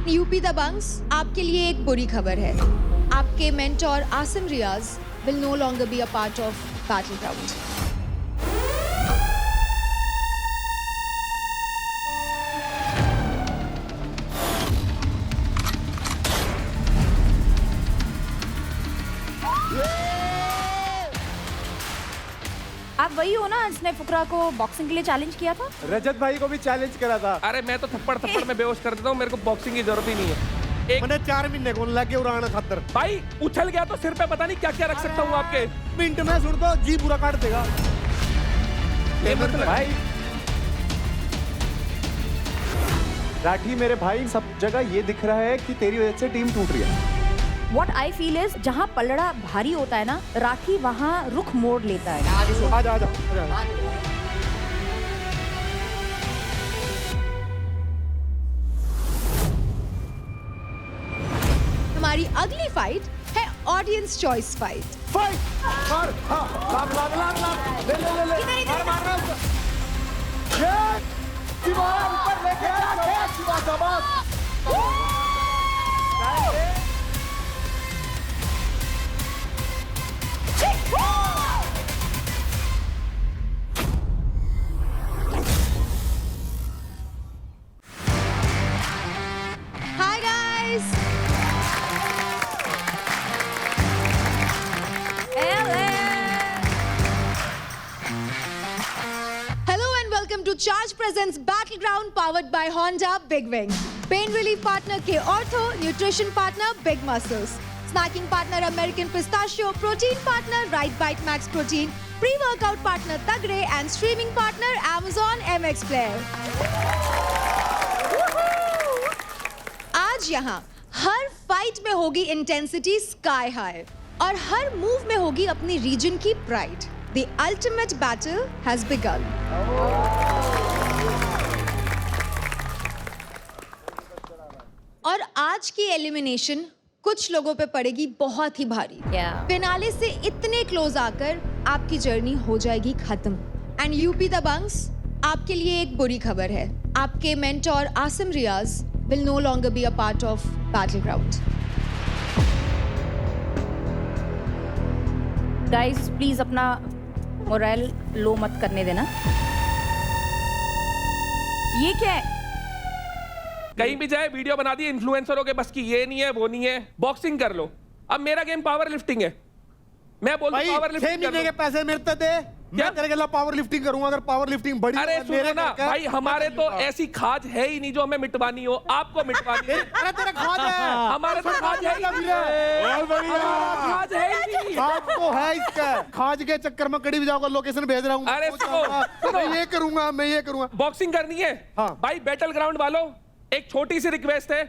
UP Dabanggs, आपके लिए एक बुरी खबर है। आपके mentor Asim Riaz will no longer be a part of Battleground. आप वही हो ना जिसने फुकरा को बॉक्सिंग के लिए चैलेंज किया था? रजत भाई को भी चैलेंज करा था। अरे मैं तो थप्पड़ में बेहोश कर देता हूँ, मेरे को बॉक्सिंग की जरूरत ही नहीं है। मैंने 4 महीने को लगे उड़ाना खातर। भाई उछल गया तो सिर पे पता नहीं क्या क्या रख सकता हूँ आपके। मिनट में सुन तो जी पूरा काट देगा। ये मतलब भाई राठी मेरे भाई, सब जगह ये दिख रहा है कि तेरी वजह से टीम टूट रही है। What I feel is जहाँ पलड़ा भारी होता है ना, राठी वहाँ रुख मोड़ लेता है। आजा। हमारी अगली फाइट है ऑडियंस चॉइस फाइट। मार, हाँ, लाग, ले, मार, ये, शिवा, ऊपर लेके आ, शिवा, शाबाश। Hi guys! Hello and welcome to Charge Presents Battleground powered by Honda Big Wing. Pain relief partner K Ortho, nutrition partner Big Muscles, snacking partner American Pistachio, protein partner Right Bite Max Protein, pre-workout partner Tagre and streaming partner Amazon MX Player. आज यहाँ हर fight में होगी intensity sky high और हर move में होगी अपनी reason की pride. The ultimate battle has begun. और आज की एलिमिनेशन कुछ लोगों पे पड़ेगी बहुत ही भारी। फिनाले से इतने क्लोज आकर आपकी जर्नी हो जाएगी खत्म। एंड यूपी दबंग्स, आपके लिए एक बुरी खबर है। आपके mentor Asim Riaz will no longer be a part of Battleground. Guys, please अपना मोरल लो मत करने देना। ये क्या है? कहीं भी जाए वीडियो बना दी, इन्फ्लुएंसरों के बस की ये नहीं है वो नहीं है। बॉक्सिंग कर लो। अब मेरा गेम पावर लिफ्टिंग है, मैं बोलता हूं पावर लिफ्टिंग 6 महीने के पैसे मेरे तो दे, मैं तेरे के लिए पावर लिफ्टिंग करूंगा। अगर पावर लिफ्टिंग बड़ी अरे सुनो ना भाई, हमारे तो ऐसी खाज है ही नहीं जो हमें मिटवानी हो, आपको मिटवानी है। अरे तेरा खाज है, हमारे तो खाज है ही नहीं, खाज है ही नहीं। आपको है इसका खाज के चक्कर में कड़ी भी जाऊंगा, लोकेशन भेज रहा हूँ। अरे सुनो, मैं ये करूंगा। बॉक्सिंग करनी है हाँ। भाई। बैटल ग्राउंड वालों, एक छोटी सी रिक्वेस्ट है,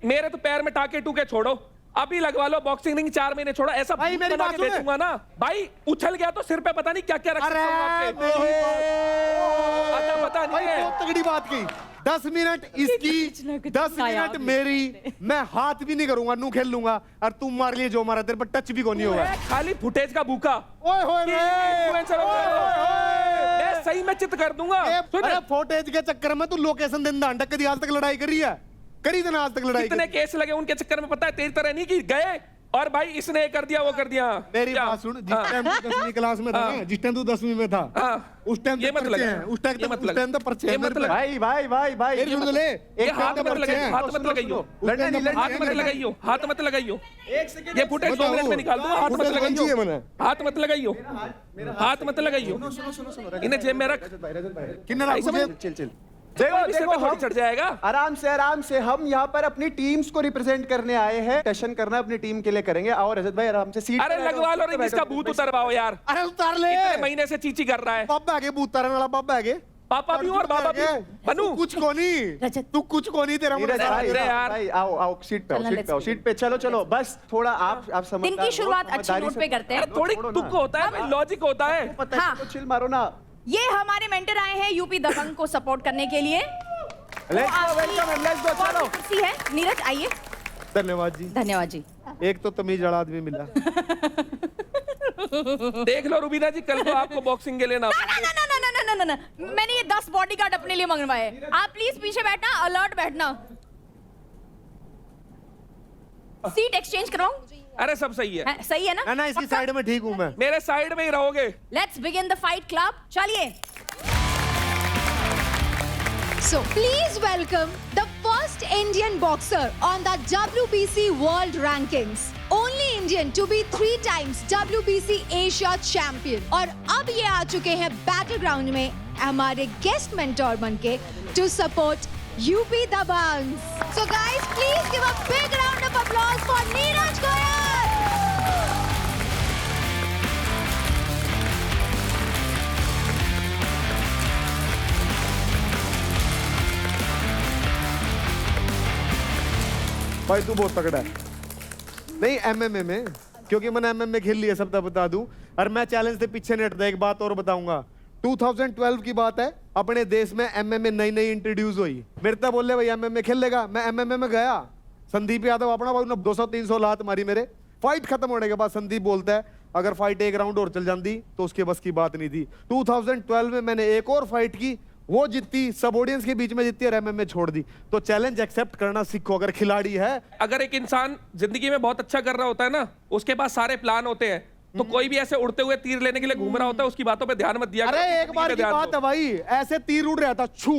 मेरे तो पैर में टाके टूके छोड़ो, अभी लगवा लो बॉक्सिंग रिंग। 4 महीने छोड़ो, ऐसा भाई मेरी बात बेचूंगा ना भाई। उछल गया तो सिर पे पता नहीं क्या क्या रख सकता हूं आपके। पता नहीं है। बहुत तगड़ी बात की। 10 मिनट इसकी, 10 मिनट मेरी। मैं हाथ भी नहीं करूंगा, नू खेल लूंगा और तू मार लिए जो मारा, तेरे पर टच भी नहीं होगा। खाली फुटेज का भूखा। ओए होए मैं सही में चित कर दूंगा। अरे फुटेज के चक्कर में तू लोकेशन देंदा अंडा कभी आज तक लड़ाई करी है? करी थे ना आज तक लड़ाई? कितने केस लगे उनके चक्कर में, पता है? तेरी तरह नहीं कि गए और भाई इसने ये कर दिया वो कर दिया। मेरी बात सुन, जिस टाइम तू 10वीं क्लास में था ना, जिस टाइम तू 10वीं में था, उस टाइम ये मत लगा, उस टाइम तो पर्चे हैं। भाई सुन तो ले, एक हाथ मत लगाइयो, हाथ मत लगाइयो, हाथ मत लगाइयो, हाथ मत लगाइयो। ये फुटेज 2 मिनट में निकाल दूंगा। हाथ मत लगाइयो, हाथ मत लगाइयो, हाथ मत लगाइयो। इन्हें जेब में रख। चल देखो चढ़ जाएगा। आराम से हम यहाँ पर अपनी टीम्स को रिप्रेजेंट करने आए हैं। सेशन करना अपनी टीम के लिए करेंगे। आओ रजत भाई आराम से सीट। अरे लगवा लो रिंग, इसका भूत उतरवाओ यार। अरे उतार ले, इतने महीने से चीची कर रहा है। पापा आगे भूत उतारने वाला, पापा आगे, पापा भी और बाबा भी। बनू कुछ को नहीं, तू कुछ को नहीं। तेरा यार भाई आओ सीट पे चलो बस थोड़ा आप समझ। दिन की शुरुआत अच्छी नोट पे करते हैं। थोड़ी तुक होता है, लॉजिक होता है। पता है तो चिल मारो ना। ये हमारे मेंटर आए हैं यूपी दबंग को सपोर्ट करने के लिए। लेट्स गो चलो। कुर्सी है, नीरज आइए। धन्यवाद जी। धन्यवाद जी। एक तो तमीज वाला आदमी मिला। देख लो रुबीना जी, कल को आपको बॉक्सिंग के लिए ना। ना, मैंने ये 10 बॉडीगार्ड अपने लिए मंगवाए। आप प्लीज पीछे बैठना, अलर्ट बैठना। सीट एक्सचेंज कराऊं? अरे सब सही है। सही है ना? ना इसकी साइड में ठीक हूं मैं। मेरे साइड में ही रहोगे। Let's begin the fight club. चलिए। So please welcome the first Indian boxer on the WBC World Rankings. Only Indian to be 3 times WBC Asia Champion. और अब ये आ चुके हैं बैटलग्राउंड में हमारे गेस्ट मेंटोर बनके to support UP Dabangs. So guys, please give a big round of applause for Neeraj Goyal. भाई तू बहुत तगड़ा है। नहीं एमएमए में, क्योंकि मैंने एमएमए खेल लिया, सब तक बता दूं। और मैं चैलेंज से पीछे नहीं हटता। एक बात और बताऊंगा, 2012 की बात है, अपने देश में एमएमए नई नई इंट्रोड्यूस हुई। मेरे तक बोले भाई एमएमए खेल लेगा, मैं एमएमए में गया। संदीप यादव अपना भाई 200-300 लात मारी मेरे। फाइट खत्म होने के बाद संदीप बोलता है अगर फाइट एक राउंड और चल जाती तो उसके बस की बात नहीं थी। 2012 में मैंने एक और फाइट की, वो जीती, सब ऑडियंस के बीच में जीती और एमएमए छोड़ दी। तो चैलेंज एक्सेप्ट करना सीखो अगर खिलाड़ी है। अगर एक इंसान जिंदगी में बहुत अच्छा कर रहा होता है ना, उसके पास सारे प्लान होते हैं, तो कोई भी ऐसे उड़ते हुए तीर लेने के लिए घूम रहा होता है, उसकी बातों पे ध्यान मत दिया करो। अरे एक बार की बात है भाई, ऐसे तीर उड़ रहा था, छू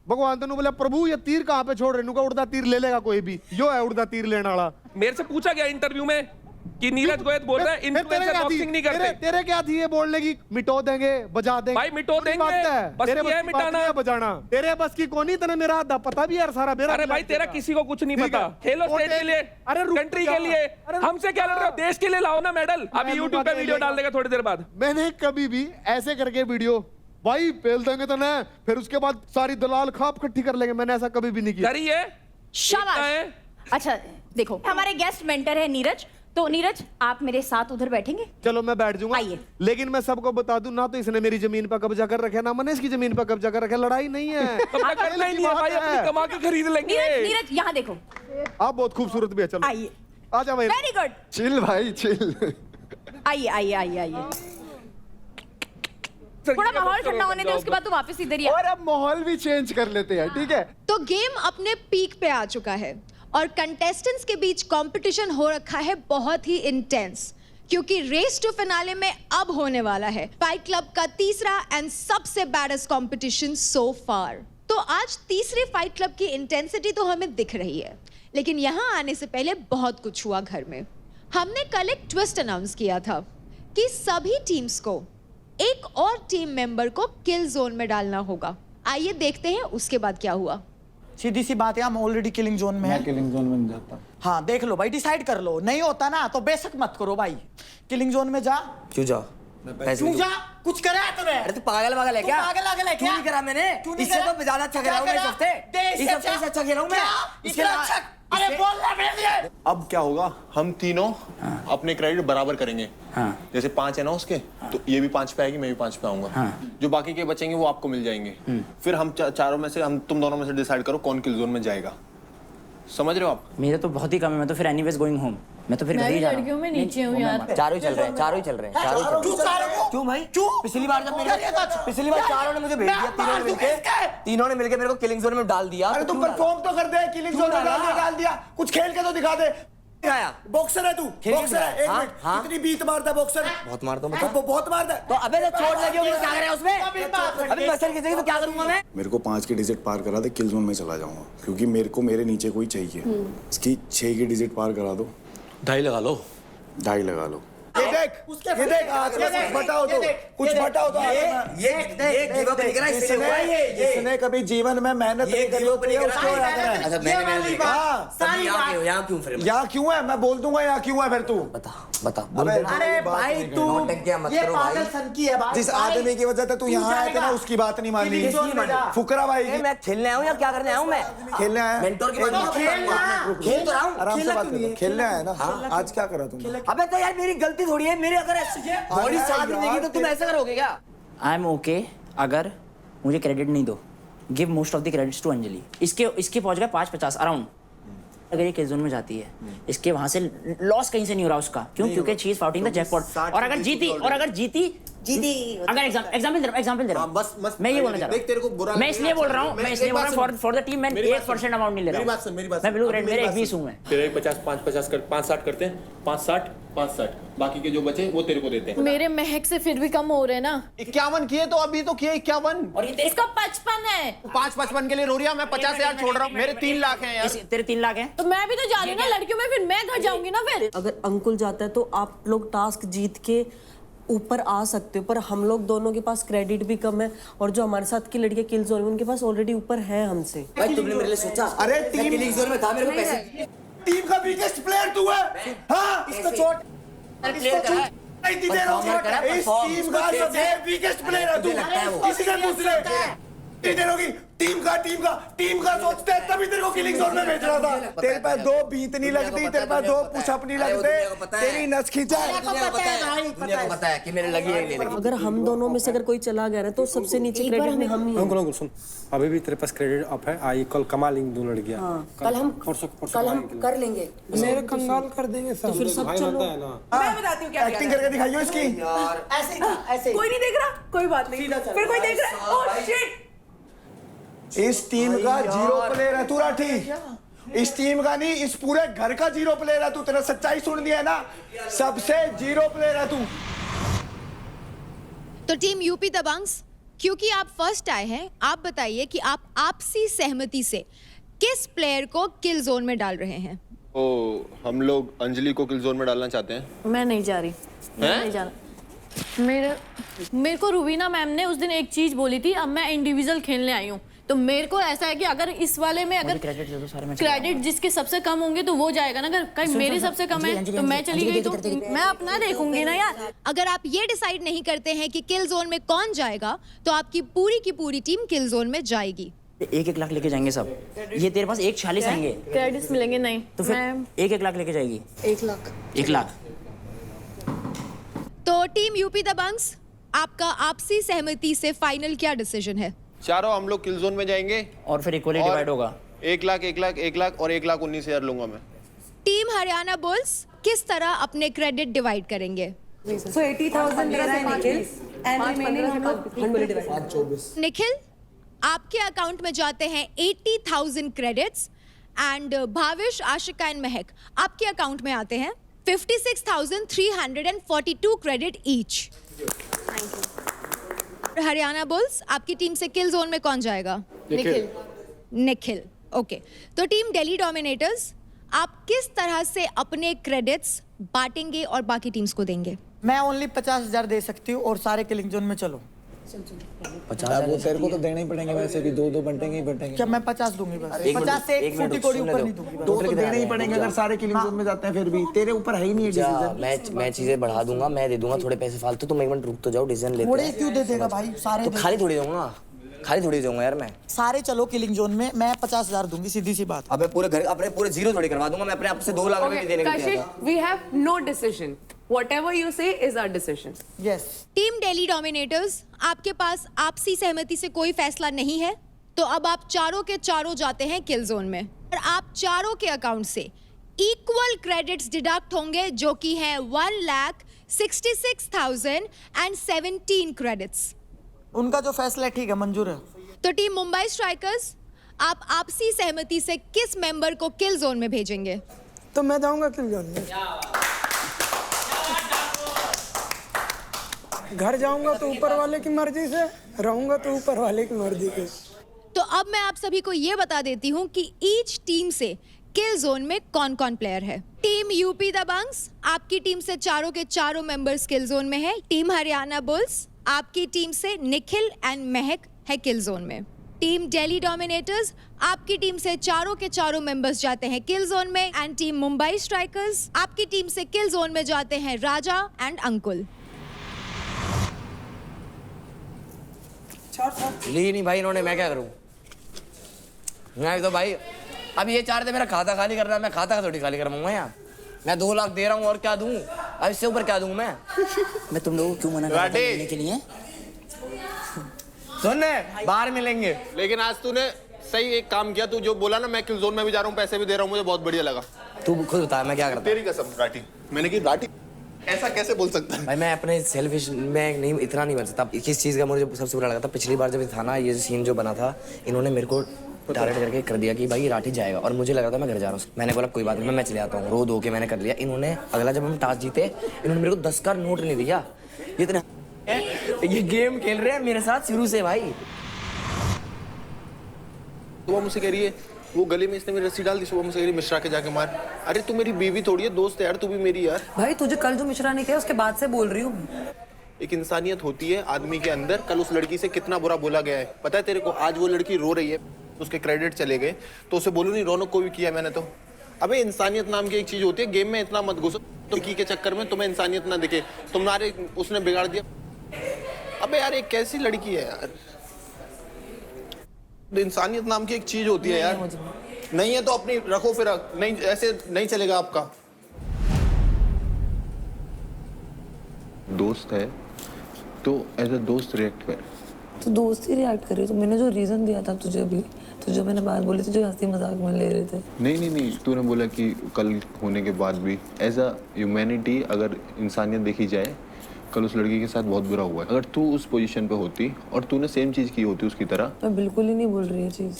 भगवान तेन बोला प्रभु ये तीर कहाँ पे छोड़ रहे, नुका उड़ता तीर ले लेगा कोई भी, यो है उड़ता तीर लेने वाला। मेरे से पूछा गया इंटरव्यू में कि नीरज गोयल बोल रहा है इन्फ्लुएंसर बॉक्सिंग नहीं करते। तेरे क्या थी ये बोलने की, मिटो देंगे बजा देंगे। भाई मिटो देंगे, बस तेरे ये मिटाना बजाना तेरे बस की कोनी, तने मेरा आधा पता भी यार सारा मेरा। अरे भाई तेरा किसी को कुछ नहीं पता। खेलो स्टेट के लिए, कंट्री के लिए, हमसे क्या लड़ रहे हो? देश के लिए लाओ ना मेडल। अभी यूट्यूब पे वीडियो डाल देगा थोड़ी देर बाद। मैंने कभी भी ऐसे करके वीडियो भाई पेल देंगे तो ना, फिर उसके बाद सारी दलाल खाप इकट्ठी कर लेंगे, मैंने ऐसा कभी भी नहीं किया। करिए। शाबाश। अच्छा देखो, हमारे गेस्ट मेंटर है नीरज। तो नीरज आप मेरे साथ उधर बैठेंगे? चलो मैं बैठ जाऊंगा। आइए। लेकिन मैं सबको बता दूं ना, तो इसने मेरी जमीन पर कब्जा कर रखा है, ना मैंने इसकी जमीन पर कब्जा कर रखा है। लड़ाई नहीं है। कब्जा करना ही नहीं है भाई, अपनी कमा के खरीद लेंगे। नीरज यहाँ देखो, आप बहुत खूबसूरत भी है। चलो आइए। आजा भाई। Very good. चिल भाई चिल। आइए आइए आइए आइए। थोड़ा माहौल ठंडा होने दे, उसके बाद तो वापस इधर ही। और अब माहौल भी चेंज कर लेते हैं, ठीक है? तो गेम अपने पीक पे आ चुका है और कंटेस्टेंट्स के बीच कंपटीशन हो रखा है बहुत ही इंटेंस, क्योंकि रेस टू फिनाले में अब होने वाला है फाइट क्लब का तीसरा एंड सबसे बैडेस्ट कंपटीशन सो फार। तो आज तीसरे फाइट क्लब की इंटेंसिटी तो हमें दिख रही है, लेकिन यहाँ आने से पहले बहुत कुछ हुआ घर में। हमने कल एक ट्विस्ट अनाउंस किया था कि सभी टीम्स को एक और टीम मेंबर को किल जोन में डालना होगा। आइए देखते हैं उसके बाद क्या हुआ। सीधी सी बात है, हम ऑलरेडी किलिंग जोन में हैं। किलिंग जोन में नहीं जाता। हाँ देख लो भाई, डिसाइड कर लो। नहीं होता ना तो बेशक मत करो भाई, किलिंग जोन में जा। क्यों जा? क्यों जा? कुछ करा है तूने? अरे तू पागल है क्या? पागल है क्यों नहीं करा मैंने? इससे तो ज्यादा अच्छा खेला हूं मैं इस हफ्ते। इस हफ्ते से अच्छा खेला हूं मैं। इसके अरे बोल रहा है। अब क्या होगा, हम तीनों अपने क्रेडिट बराबर करेंगे। जैसे 5 है ना उसके, तो ये भी 5 पे आएगी, मैं भी 5 पे आऊंगा। जो बाकी के बचेंगे वो आपको मिल जाएंगे। फिर हम चारों में से, हम तुम दोनों में से डिसाइड करो कौन किल जोन में जाएगा। समझ रहे हो आप? मेरे तो बहुत ही कम है, मैं तो फिर एनीवेज गोइंग होम। मैं तो फिर घर ही जा रहा हूं। लड़कियों में नीचे हूं यार। चारों ही चल रहे हैं। क्यों भाई? पिछली बार जब पिछली बार चारों ने मुझे भेज दिया, तीनों ने मिलके मेरे को किलिंग जोन में डाल दिया। अरे तू परफॉर्म तो कर दे, किलिंग जोन में डाल दिया। कुछ खेल के तो दिखा दे। बॉक्सर है तू, बॉक्सर है। एक मिनट, कितनी बीट मारता है बॉक्सर? बहुत मारता हूं। बहुत मारता है। तो अबे जब चोट लगी होगी तो क्या करें उसमें? अभी मसल खींचेगी तो क्या करूंगा मैं? मेरे को 5 की डिजिट पार करा दे, किल जोन में चला जाऊंगा, क्योंकि मेरे को मेरे नीचे कोई चाहिए। इसकी 6 की डिजिट पार करा दो। 2.5 लगा लो। 2.5 लगा लो। ये देख आज का कुछ बताओ तो, कुछ बताओ तो। ये गिव अप नहीं करा, इससे हुआ ये। इसने कभी जीवन में मेहनत नहीं करी होती है, उसको याद है। अच्छा मैंने यहाँ क्यों फिर? यहाँ क्यों है? मैं बोल दूंगा यहाँ क्यों है, फिर तू बता। अरे भाई तू ये पागल सन की है बात। जिस आदमी की वजह से तू यहाँ आया था ना, उसकी बात नहीं मानी। फुकरा भाई, मैं खेलने आया हूँ या क्या करने आया हूँ? मैं खेलने आया। मेंटोर की बात खेल तो रहा हूँ, आराम से बात करो। खेलने आया ना? आज क्या करा तुमने? अबे तो यार मेरी गलती थोड़ी है। मेरे अगर बॉडी साथ नहीं देगी तो तुम ऐसा करोगे क्या? आई एम ओके अगर मुझे क्रेडिट नहीं दो। Give most of the credits to Anjali. इसके पहुंच गए 550 अराउंड। अगर ये किल जोन में जाती है, इसके वहां से लॉस कहीं से नहीं हो रहा उसका। क्यों? क्योंकि शी इज फाउटिंग द जैकपॉट। और अगर जीती जीती अगर एग्जांपल दे रहा हूँ बस मैं ये बोलना चाह रहा देख तेरे को बुरा हूँ, मैं इसलिए बोल रहा हूँ फॉर द टीम मैं 1% अमाउंट नहीं ले रहा मेरी बात सुन मैं ब्लू रेड मेरे 20 हूँ मैं तेरे 50 कर 5-60 करते हैं 5-60 बाकी के जो बचे वो तेरे को देते हैं। मेरे महक से फिर भी कम हो रहे हैं ना। 51 किए तो अभी तो किए 51 और ये इसका 55 है। 5-55 के लिए रो रही है, मैं 50,000 छोड़ रहा हूँ, मेरे 3 लाख हैं यार। तेरे 3 लाख हैं तो मैं भी तो जा रही हूँ ना लड़कियों में, फिर मैं घर जाऊंगी ना फिर। अगर अंकुल जाता है तो आप लोग टास्क जीत के ऊपर आ सकते हो, पर हम लोग दोनों के पास क्रेडिट भी कम है और जो हमारे साथ की लड़कियां किल जोन में उनके पास ऑलरेडी ऊपर है हमसे। भाई तुमने मेरे लिए सोचा? अरे टीम किलिंग जोन में था, मेरे को पैसे टीम का बिगेस्ट प्लेयर तू है। हाँ इसको चोट क्लियर करा है नहीं दे रहा हूँ। इस टीम का सबसे बिगेस्ट प्लेयर है तू, किसी से पूछ ले नहीं दे रहोगी। टीम का सोचते हैं तभी तेरे को किलिंग जोन में भेज रहा था। तेरे पास 2 बीत नहीं लगती, तेरे पास 2 पुशअप नहीं लगते, तेरी नस खींचा है। दुनिया को पता है कि मेरे लगी है नहीं लगी। अगर हम दोनों में से अगर कोई चला गया ना तो सबसे नीचे क्रेडिट में हम ही हैं। अंकुल सुन, अभी भी तेरे पास क्रेडिट अप है। आई कल कमा लेंगे दोनों लड़कियां। कल हम कर लेंगे, मेरे कंगाल कर देंगे सब। तो फिर सब चलो। मैं बताती हूँ क्या एक्टिंग करके दिखाइयो इसकी। ऐसे कोई नहीं देख रहा, कोई बात नहीं, फिर कोई देख रहा है। ओह शिट, इस टीम का 0 प्लेयर है तू राठी। इस टीम का नहीं, इस पूरे घर का 0 प्लेयर है तू। तेरा सच्चाई सुन दिया है ना, सबसे 0 प्लेयर है तू। तो टीम यूपी दबंग्स, क्योंकि आप फर्स्ट आए हैं, आप बताइए कि आप आपसी सहमति से किस प्लेयर को किल जोन में डाल रहे हैं। तो हम लोग अंजलि को किल जोन में डालना चाहते हैं। मैं नहीं जा रही, मैं नहीं जाना। मेरे को रुबीना मैम ने उस दिन एक चीज बोली थी, अब मैं इंडिविजुअल खेलने आई हूँ, तो मेरे को ऐसा है कि अगर इस वाले में अगर क्रेडिट जिसके सबसे कम होंगे तो वो जाएगा ना। अगर कहीं मेरे सबसे कम है तो मैं चली गई तो मैं अपना देखूंगी ना यार। अगर आप ये डिसाइड नहीं करते हैं कि किल जोन में कौन जाएगा तो आपकी पूरी की पूरी टीम किल जोन में जाएगी। 1-1 लाख लेके जाएंगे सब। ये तेरे पास 1.46 आएंगे, क्रेडिट्स मिलेंगे नहीं तो फिर 1-1 लाख लेके जाएगी। 1 लाख। तो टीम यूपी दबंग्स, आपका आपसी सहमति से फाइनल क्या डिसीजन है? चारों हम लोग किल जोन में जाएंगे और फिर इक्वली डिवाइड होगा। 1 लाख और 1,19,000 लूंगा मैं। टीम हरियाणा बुल्स किस तरह अपने क्रेडिट डिवाइड करेंगे? So 80,000 मेरा है निखिल and remaining हम लोग 100 डिवाइड। निखिल, आपके अकाउंट में जाते हैं 80,000 credits and Bhavish, Ashika and महक आपके अकाउंट में आते हैं 56,342 क्रेडिट ईच। हरियाणा बुल्स, आपकी टीम से किल जोन में कौन जाएगा? निखिल। ओके, तो टीम दिल्ली डोमिनेटर्स, आप किस तरह से अपने क्रेडिट्स बांटेंगे और बाकी टीम्स को देंगे? मैं ओनली 50,000 दे सकती हूँ और सारे किलिंग जोन में चलो। 50,000 वो तेरे को तो देने ही पड़ेंगे, वैसे भी 2-2 बंटेंगे ही बंटेंगे। क्या मैं 50 दूंगी बस? 50 से एक फुटी कोड़ी ऊपर नहीं दूंगी। 2 तो देने ही पड़ेंगे अगर सारे किलिंग जोन में जाते हैं। फिर भी तेरे ऊपर है ही नहीं डिसीजन। मैं चीजें बढ़ा दूंगा, मैं दे दूंगा थोड़े पैसे फालतू। तुम एक मिनट रुक तो जाओ, डिसीजन लेते थोड़े क्यों दे देगा भाई? सारे तो खाली थोड़ी दूंगा, खाली थोड़ी दूंगा यार मैं। सारे चलो किलिंग जोन में, मैं 50,000 दूंगी, सीधी सी बात। अबे पूरे घर अपने पूरे 0 थोड़ी करवा दूंगा मैं। अपने आप से 2 लाख रुपए देने के लिए। We have no decision. Whatever you say is our decision. Yes. Team Delhi dominators, आपके पास आपसी सहमति से कोई फैसला नहीं है, तो अब आप चारों के चारों जाते हैं किल जोन में और आप चारों के अकाउंट से इक्वल क्रेडिट्स डिडक्ट होंगे, जो कि हैं 1,66,017 क्रेडिट्स। उनका जो फैसला है ठीक है, मंजूर है। तो टीम मुंबई स्ट्राइकर्स, आप आपसी सहमति से किस मेंबर को किल जोन में भेजेंगे? तो मैं जाऊंगा किल जोन में। घर जाऊंगा तो ऊपर वाले की मर्जी से, रहूंगा तो ऊपर वाले की मर्जी से। तो अब मैं आप सभी को ये बता देती हूँ कि ईच टीम से किल जोन में कौन कौन प्लेयर है। टीम यूपी दबंग्स, आपकी टीम से चारों के चारों मेंबर्स किल जोन में है। टीम हरियाणा बुल्स, आपकी टीम से निखिल एंड महक है किल जोन में। टीम दिल्ली डोमिनेटर्स, आपकी टीम से चारों के चारों मेंबर्स जाते हैं किल जोन में। एंड टीम मुंबई स्ट्राइकर्स, आपकी टीम से किल जोन में जाते हैं राजा एंड अंकुल। ली नहीं भाई इन्होंने, मैं क्या करूं? मैं तो भाई अब ये चाह रहे थे मेरा खाता खाली करना, मैं खाता थोड़ी खाली करवाऊंगा यार। मैं 2 लाख दे रहा हूँ और क्या दूं? अब इससे ऊपर क्या दूं मैं तुम लोगों को क्यों मना कर रहा हूं देने के लिए? सुन, बाहर मिलेंगे। लेकिन आज तूने सही एक काम किया, तू जो बोला ना मैं किल जोन में भी जा रहा हूँ, पैसे भी दे रहा हूँ, मुझे बहुत बढ़िया लगा। तू खुद बता मैं क्या करता? तेरी कसम राठी, मैंने की राठी ऐसा कैसे बोल सकता है? भाई मैं अपने सेल्फिश में नहीं, इतना नहीं बन सकता। किस चीज़ का मुझे सबसे बुरा लगा था, पिछली बार जब था ना ये सीन जो बना था, इन्होंने मेरे को टारगेट करके कर दिया कि भाई ये राठी जाएगा, और मुझे लगा था मैं घर जा रहा हूँ। मैंने बोला कोई बात नहीं, मैं चले आता हूँ, रो धो के मैंने कर लिया। इन्होंने अगला जब हम टास्क जीते, इन्होंने मेरे को 10 का नोट नहीं दिया। ये गेम खेल रहे हैं मेरे साथ शुरू से भाई। तो वो मुझसे कह रही है वो गले में इसने मेरी रस्सी डाल दी, सुबह मुझसे कह रही है मिश्रा के जाके मार। अरे तू मेरी बीवी थोड़ी है, दोस्त है यार, तू भी मेरी यार। भाई तुझे कल जो मिश्रा ने किया उसके बाद से बोल रही हूँ। एक इंसानियत होती है आदमी के अंदर। कल उस लड़की से कितना बुरा बोला गया है पता है तेरे को? आज वो लड़की रो रही है, उसके क्रेडिट चले गए, तो उसे बोलूं नहीं रौनक को भी किया मैंने तो। अबे इंसानियत नाम की एक चीज होती है, गेम में इतना मत घुसो तुर्की के चक्कर में, तुम्हें इंसानियत ना दिखे, तुम्हारे उसने बिगाड़ दिया। अबे यार एक कैसी लड़की है यार, इंसानियत नाम की एक चीज होती है यार। नहीं है तो अपनी रखो, फिर नहीं ऐसे नहीं चलेगा आपका। दोस्त है तो एज अ दोस्त रिएक्ट कर। तो दोस्त ही रिएक्ट कर रही, तो मैंने जो रीजन दिया था तुझे अभी, तो जो मैंने बात बोली थी जो हंसी मजाक में ले रहे थे। नहीं तूने बोला कि कल होने के बाद भी एज अ ह्यूमैनिटी अगर इंसानियत देखी जाए, कल उस लड़की के साथ बहुत बुरा हुआ है। अगर तू उस पोजीशन पे होती और तूने सेम चीज की होती उसकी तरह। मैं बिल्कुल ही नहीं बोल रही है चीज,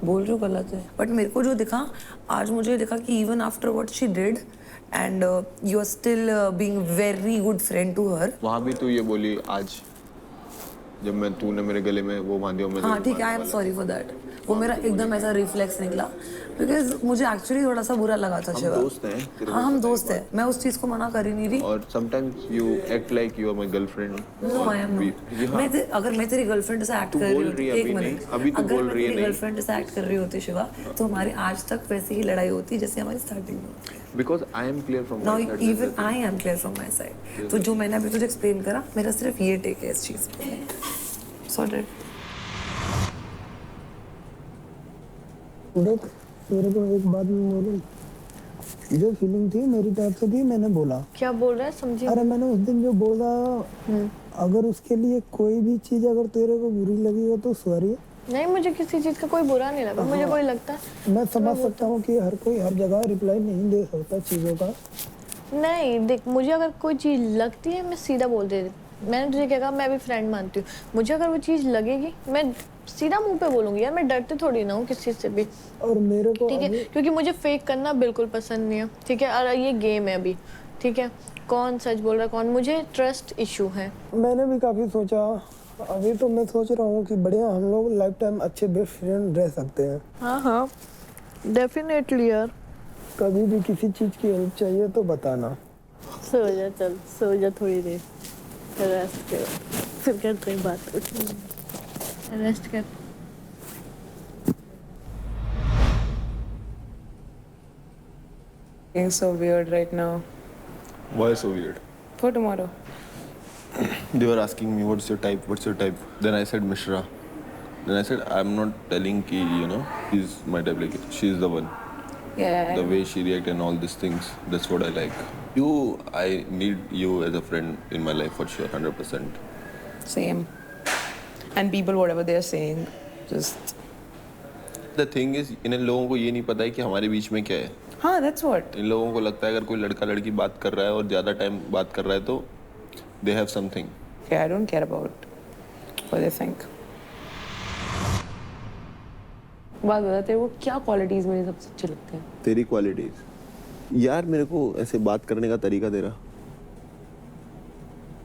बोल रही हूँ गलत है, बट मेरे को जो दिखा आज, मुझे दिखा कि even after what she did and you are still being very good friend to her. वहाँ भी तू ये बोली आज जब मैं तूने मेरे गले में वो बांधी। हाँ ठीक है, I am sorry for that. वो मेरा एकदम ऐसा रिफ्लेक्स निकला, बिकॉज मुझे एक्चुअली थोड़ा सा बुरा लगा था। शिवा, दोस्त हैं। हाँ हम दोस्त हैं, मैं उस चीज को मना कर ही नहीं रही। और sometimes you act like you are my girlfriend. No I am not. अगर मैं तेरी गर्लफ्रेंड से एक्ट कर रही होती, एक मिनट, अगर मैं तेरी गर्लफ्रेंड से एक्ट कर रही होती शिवा, तो हमारी आज तक वैसी ही लड़ाई होती जैसे हमारी स्टार्टिंग में। Because I am clear from my side. Even I am clear from my side. तो जो मैंने अभी तुझे एक्सप्लेन करा, मेरा सिर्फ ये टेक है इस चीज पे। Sorted. देख मेरे को एक बात में बोलूं, जो फीलिंग थी मेरी तरफ से थी, मैंने बोला। क्या बोल रहा है समझी? अरे मैंने उस दिन जो बोला, अगर उसके लिए कोई भी चीज अगर तेरे को बुरी लगी हो तो सॉरी। नहीं, मुझे किसी चीज का कोई बुरा नहीं लगा। मुझे कोई लगता है, मैं समझ सकता हूँ कि हर कोई हर जगह रिप्लाई नहीं दे सकता चीजों का। नहीं देख, मुझे अगर कोई चीज लगती है मैं सीधा बोल देती। मैंने तुझे क्या कहा, मैं भी फ्रेंड मानती हूँ। मुझे अगर वो चीज लगेगी मैं सीधा मुंह पे बोलूंगी यार, मैं डरती थोड़ी ना हूँ किसी चीज से भी। और मेरे को ठीक है, क्योंकि मुझे फेक करना बिल्कुल पसंद नहीं है। ठीक है, और ये गेम है अभी। ठीक है, कौन सच बोल रहा है कौन, मुझे ट्रस्ट इशू है। मैंने भी काफी सोचा, अभी तो मैं सोच रहा हूँ कि बढ़िया हम लोग लाइफ टाइम अच्छे बेस्ट फ्रेंड रह सकते हैं। हाँ डेफिनेटली यार। कभी भी किसी चीज की हेल्प चाहिए तो बताना। सो जा, चल सो जा थोड़ी देर, रेस्ट कर, फिर करते हैं बात। रेस्ट कर। It's so weird right now. Why so weird? For tomorrow. They were asking me what's your type, what's your type. Then I said Mishra. Then I said I'm not telling ki he's my type, like she's the one. Yeah. The way she react and all these things, that's what I like. I need you as a friend in my life for sure, 100%. Same. And people, whatever they're saying, just. The thing is, इन लोगों को ये नहीं पता है कि हमारे बीच में क्या है। हाँ, that's what. इन लोगों को लगता है अगर कोई लड़का लड़की बात कर रहा है और ज़्यादा टाइम बात कर रहा है तो they have something. Okay, I don't care about what they think. बात बता, तेरे को क्या क्वालिटीज मेरी सबसे अच्छी लगती हैं? तेरी क्वालिटीज यार, मेरे को ऐसे बात करने का तरीका तेरा।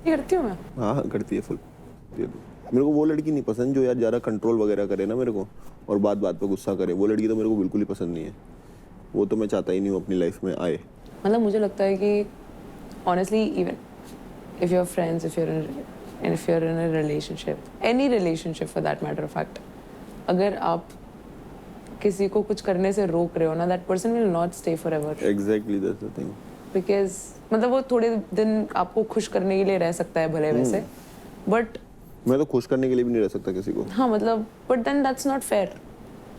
ये करती हूँ मैं? हाँ करती है फुल। मेरे को वो लड़की नहीं पसंद जो यार ज़्यादा कंट्रोल वगैरह करे ना मेरे को, और बात बात पे गुस्सा करे। वो लड़की तो मेरे को बिल्कुल ही पसंद नहीं है। वो तो मैं चाहता ही नहीं हूँ अपनी लाइफ में आए। मतलब मुझे लगता है कि honestly even if you're friends, if you're in a relationship, any relationship for that matter of fact, अगर आप किसी को कुछ करने से रोक रहे हो ना, that person will not stay forever. Exactly, that's the thing. Because मतलब वो थोड़े दिन आपको खुश करने के लिए रह सकता है भले वैसे, but मैं तो खुश करने के लिए भी नहीं रह सकता किसी को। हाँ मतलब, but then that's not fair.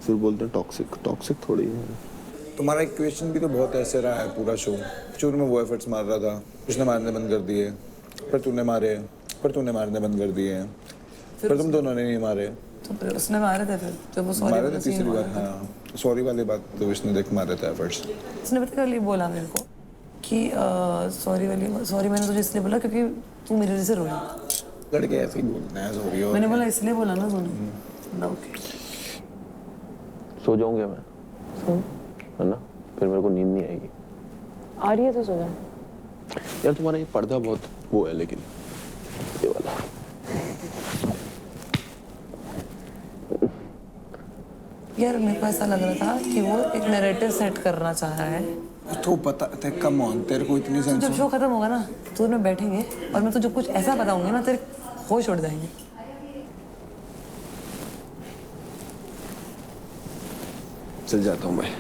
फिर बोलते हैं टॉक्सिक, टॉक्सिक थोड़ी है। तुम्हारा इक्वेशन भी तो बहुत ऐसे रहा है पूरा शो। शुरू में वो एफर्ट्स मार रहा था, उसने मारने बंद कर दिए, पर तूने मारे, पर तूने मारने बंद कर दिए, फिर तुम दोनों ने नहीं मारे। तो फिर उसने मारे थे, फिर जब वो सॉरी मारे थे तीसरी बार। हाँ सॉरी वाली बात तो उसने देख मारे थे एफर्ट्स। उसने पता क्या बोला मेरे को, कि सॉरी मैंने तुझे इसलिए बोला क्योंकि तू मेरे वजह से रोई। लड़के ऐसे ही बोलते हैं सॉरी। मैंने बोला इसलिए बोला ना तूने। ओके सो जाऊंगा मैं, है ना, फिर मेरे को नींद नहीं आएगी। आ रही है तो सो जा। यार तुम्हारा ये पर्दा बहुत वो है, लेकिन ये वाला यार मेरे को ऐसा लग रहा था कि वो एक नैरेटिव सेट करना चाह रहा है। तो पता है, कम ऑन, तेरे को इतनी सेंस। जब शो खत्म होगा ना तो मैं बैठेंगे और मैं तुझे कुछ ऐसा बताऊंगी ना तेरे होश उड़ जाएंगे। चल जाता हूँ मैं।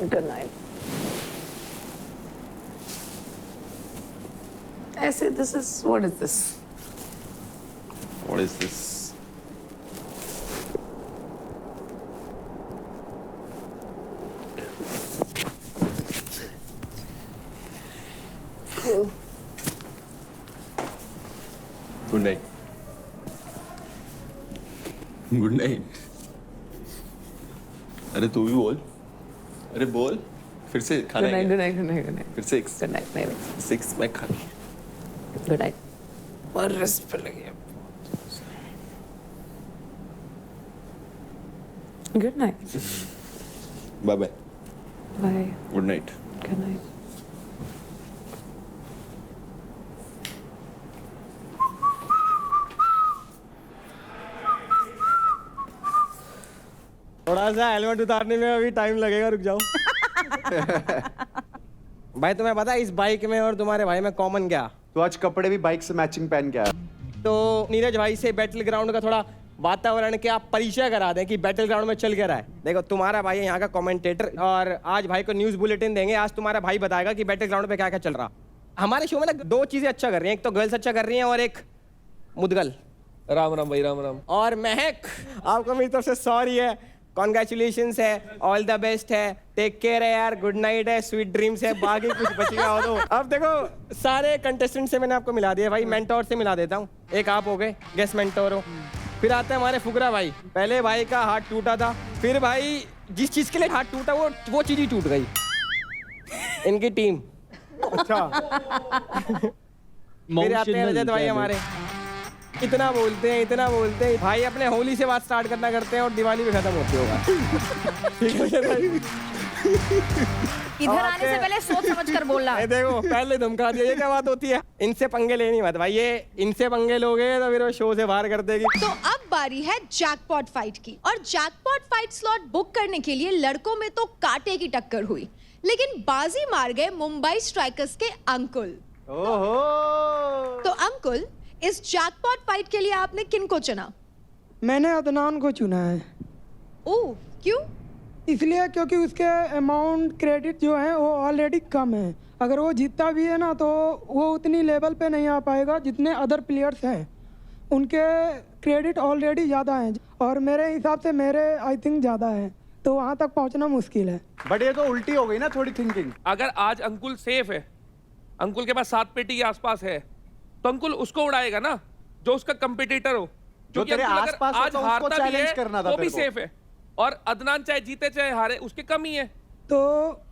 Good night. ऐसे this is what is this? What is this? Good night. Good night. अरे तू भी बोल, अरे बोल फिर से। खाना है गुड नाइट। फिर से। Good night. 6 मैं खाना। Good night. और रेस्ट पे लगी। Good night. Bye bye. Bye. Good night. Good night. थोड़ा सा हेलमेट उतारने में अभी टाइम लगेगा, रुक जाओ। भाई तुम्हें पता है इस बाइक में और तुम्हारे भाई में कॉमन क्या? तो आज कपड़े भी बाइक से मैचिंग पहन के आया। तो नीरज भाई से बैटल ग्राउंड का थोड़ा वातावरण के आप परिचय करा दें कि बैटल ग्राउंड में चल क्या रहा है। देखो तुम्हारा भाई है यहाँ का कमेंटेटर और आज भाई को न्यूज़ बुलेटिन देंगे। आज तुम्हारा भाई बताएगा कि बैटल ग्राउंड पे क्या क्या चल रहा। हमारे शो में ना 2 चीजें अच्छा कर रही हैं, एक तो गर्ल्स अच्छा कर रही हैं और एक मुदगल। राम राम भाई, राम राम। और महक, आपको मेरी तरफ से सॉरी है, कॉन्ग्रेचुलेशंस है, ऑल द बेस्ट है, टेक केयर है यार, गुड नाइट है, स्वीट ड्रीम्स है, बाकी कुछ बचेगा हो तो। अब देखो सारे कंटेस्टेंट से मैंने आपको मिला दिया भाई, मेंटोर से मिला देता हूँ। एक आप हो गए गेस्ट मेंटोर हो। फिर आते हैं हमारे फुकरा भाई। पहले भाई का हाथ टूटा था, फिर भाई जिस चीज के लिए हाथ टूटा वो चीज ही टूट गई। इनकी टीम। अच्छा। फिर आते हैं रजत भाई हमारे। इतना बोलते हैं भाई, अपने होली से बात स्टार्ट करना करते हैं और दिवाली में खत्म होती होगा। ठीक है भाई। इधर आने से पहले सोच समझ कर बोलना। देखो पहले धमका दिया, ये क्या बात होती है? इनसे पंगे लेनी मत भाई, ये इनसे पंगे लोगे तो फिर वो शो से बाहर कर देगी। तो अब बारी है जैकपॉट फाइट की, और जैकपॉट फाइट स्लॉट बुक करने के लिए लड़कों में तो कांटे की टक्कर हुई, लेकिन बाजी मार गए मुंबई स्ट्राइकर्स के अंकुल। ओहो। तो अंकुल, इस जैकपॉट फाइट के लिए आपने किन को चुना? मैंने अदनान को चुना है। ओह, क्यों? इसलिए क्योंकि उसके अमाउंट क्रेडिट जो है वो ऑलरेडी कम है। अगर वो जीतता भी है ना तो वो उतनी लेवल पे नहीं आ पाएगा जितने अदर प्लेयर्स हैं। उनके क्रेडिट ऑलरेडी ज़्यादा हैं और मेरे हिसाब से मेरे आई थिंक ज़्यादा है, तो वहाँ तक पहुँचना मुश्किल है। बट ये तो उल्टी हो गई ना थोड़ी थिंकिंग। अगर आज अंकुल सेफ है, अंकुल के पास 7 पेटी के आसपास है, तो अंकुल उसको उड़ाएगा ना जो उसका कंपटीटर हो। जो तेरे आसपास आज होता, उसको हारता भी चैलेंज है करना था वो भी तेरे को। सेफ है, और अदनान चाहे जीते चाहे हारे उसके कम ही है। तो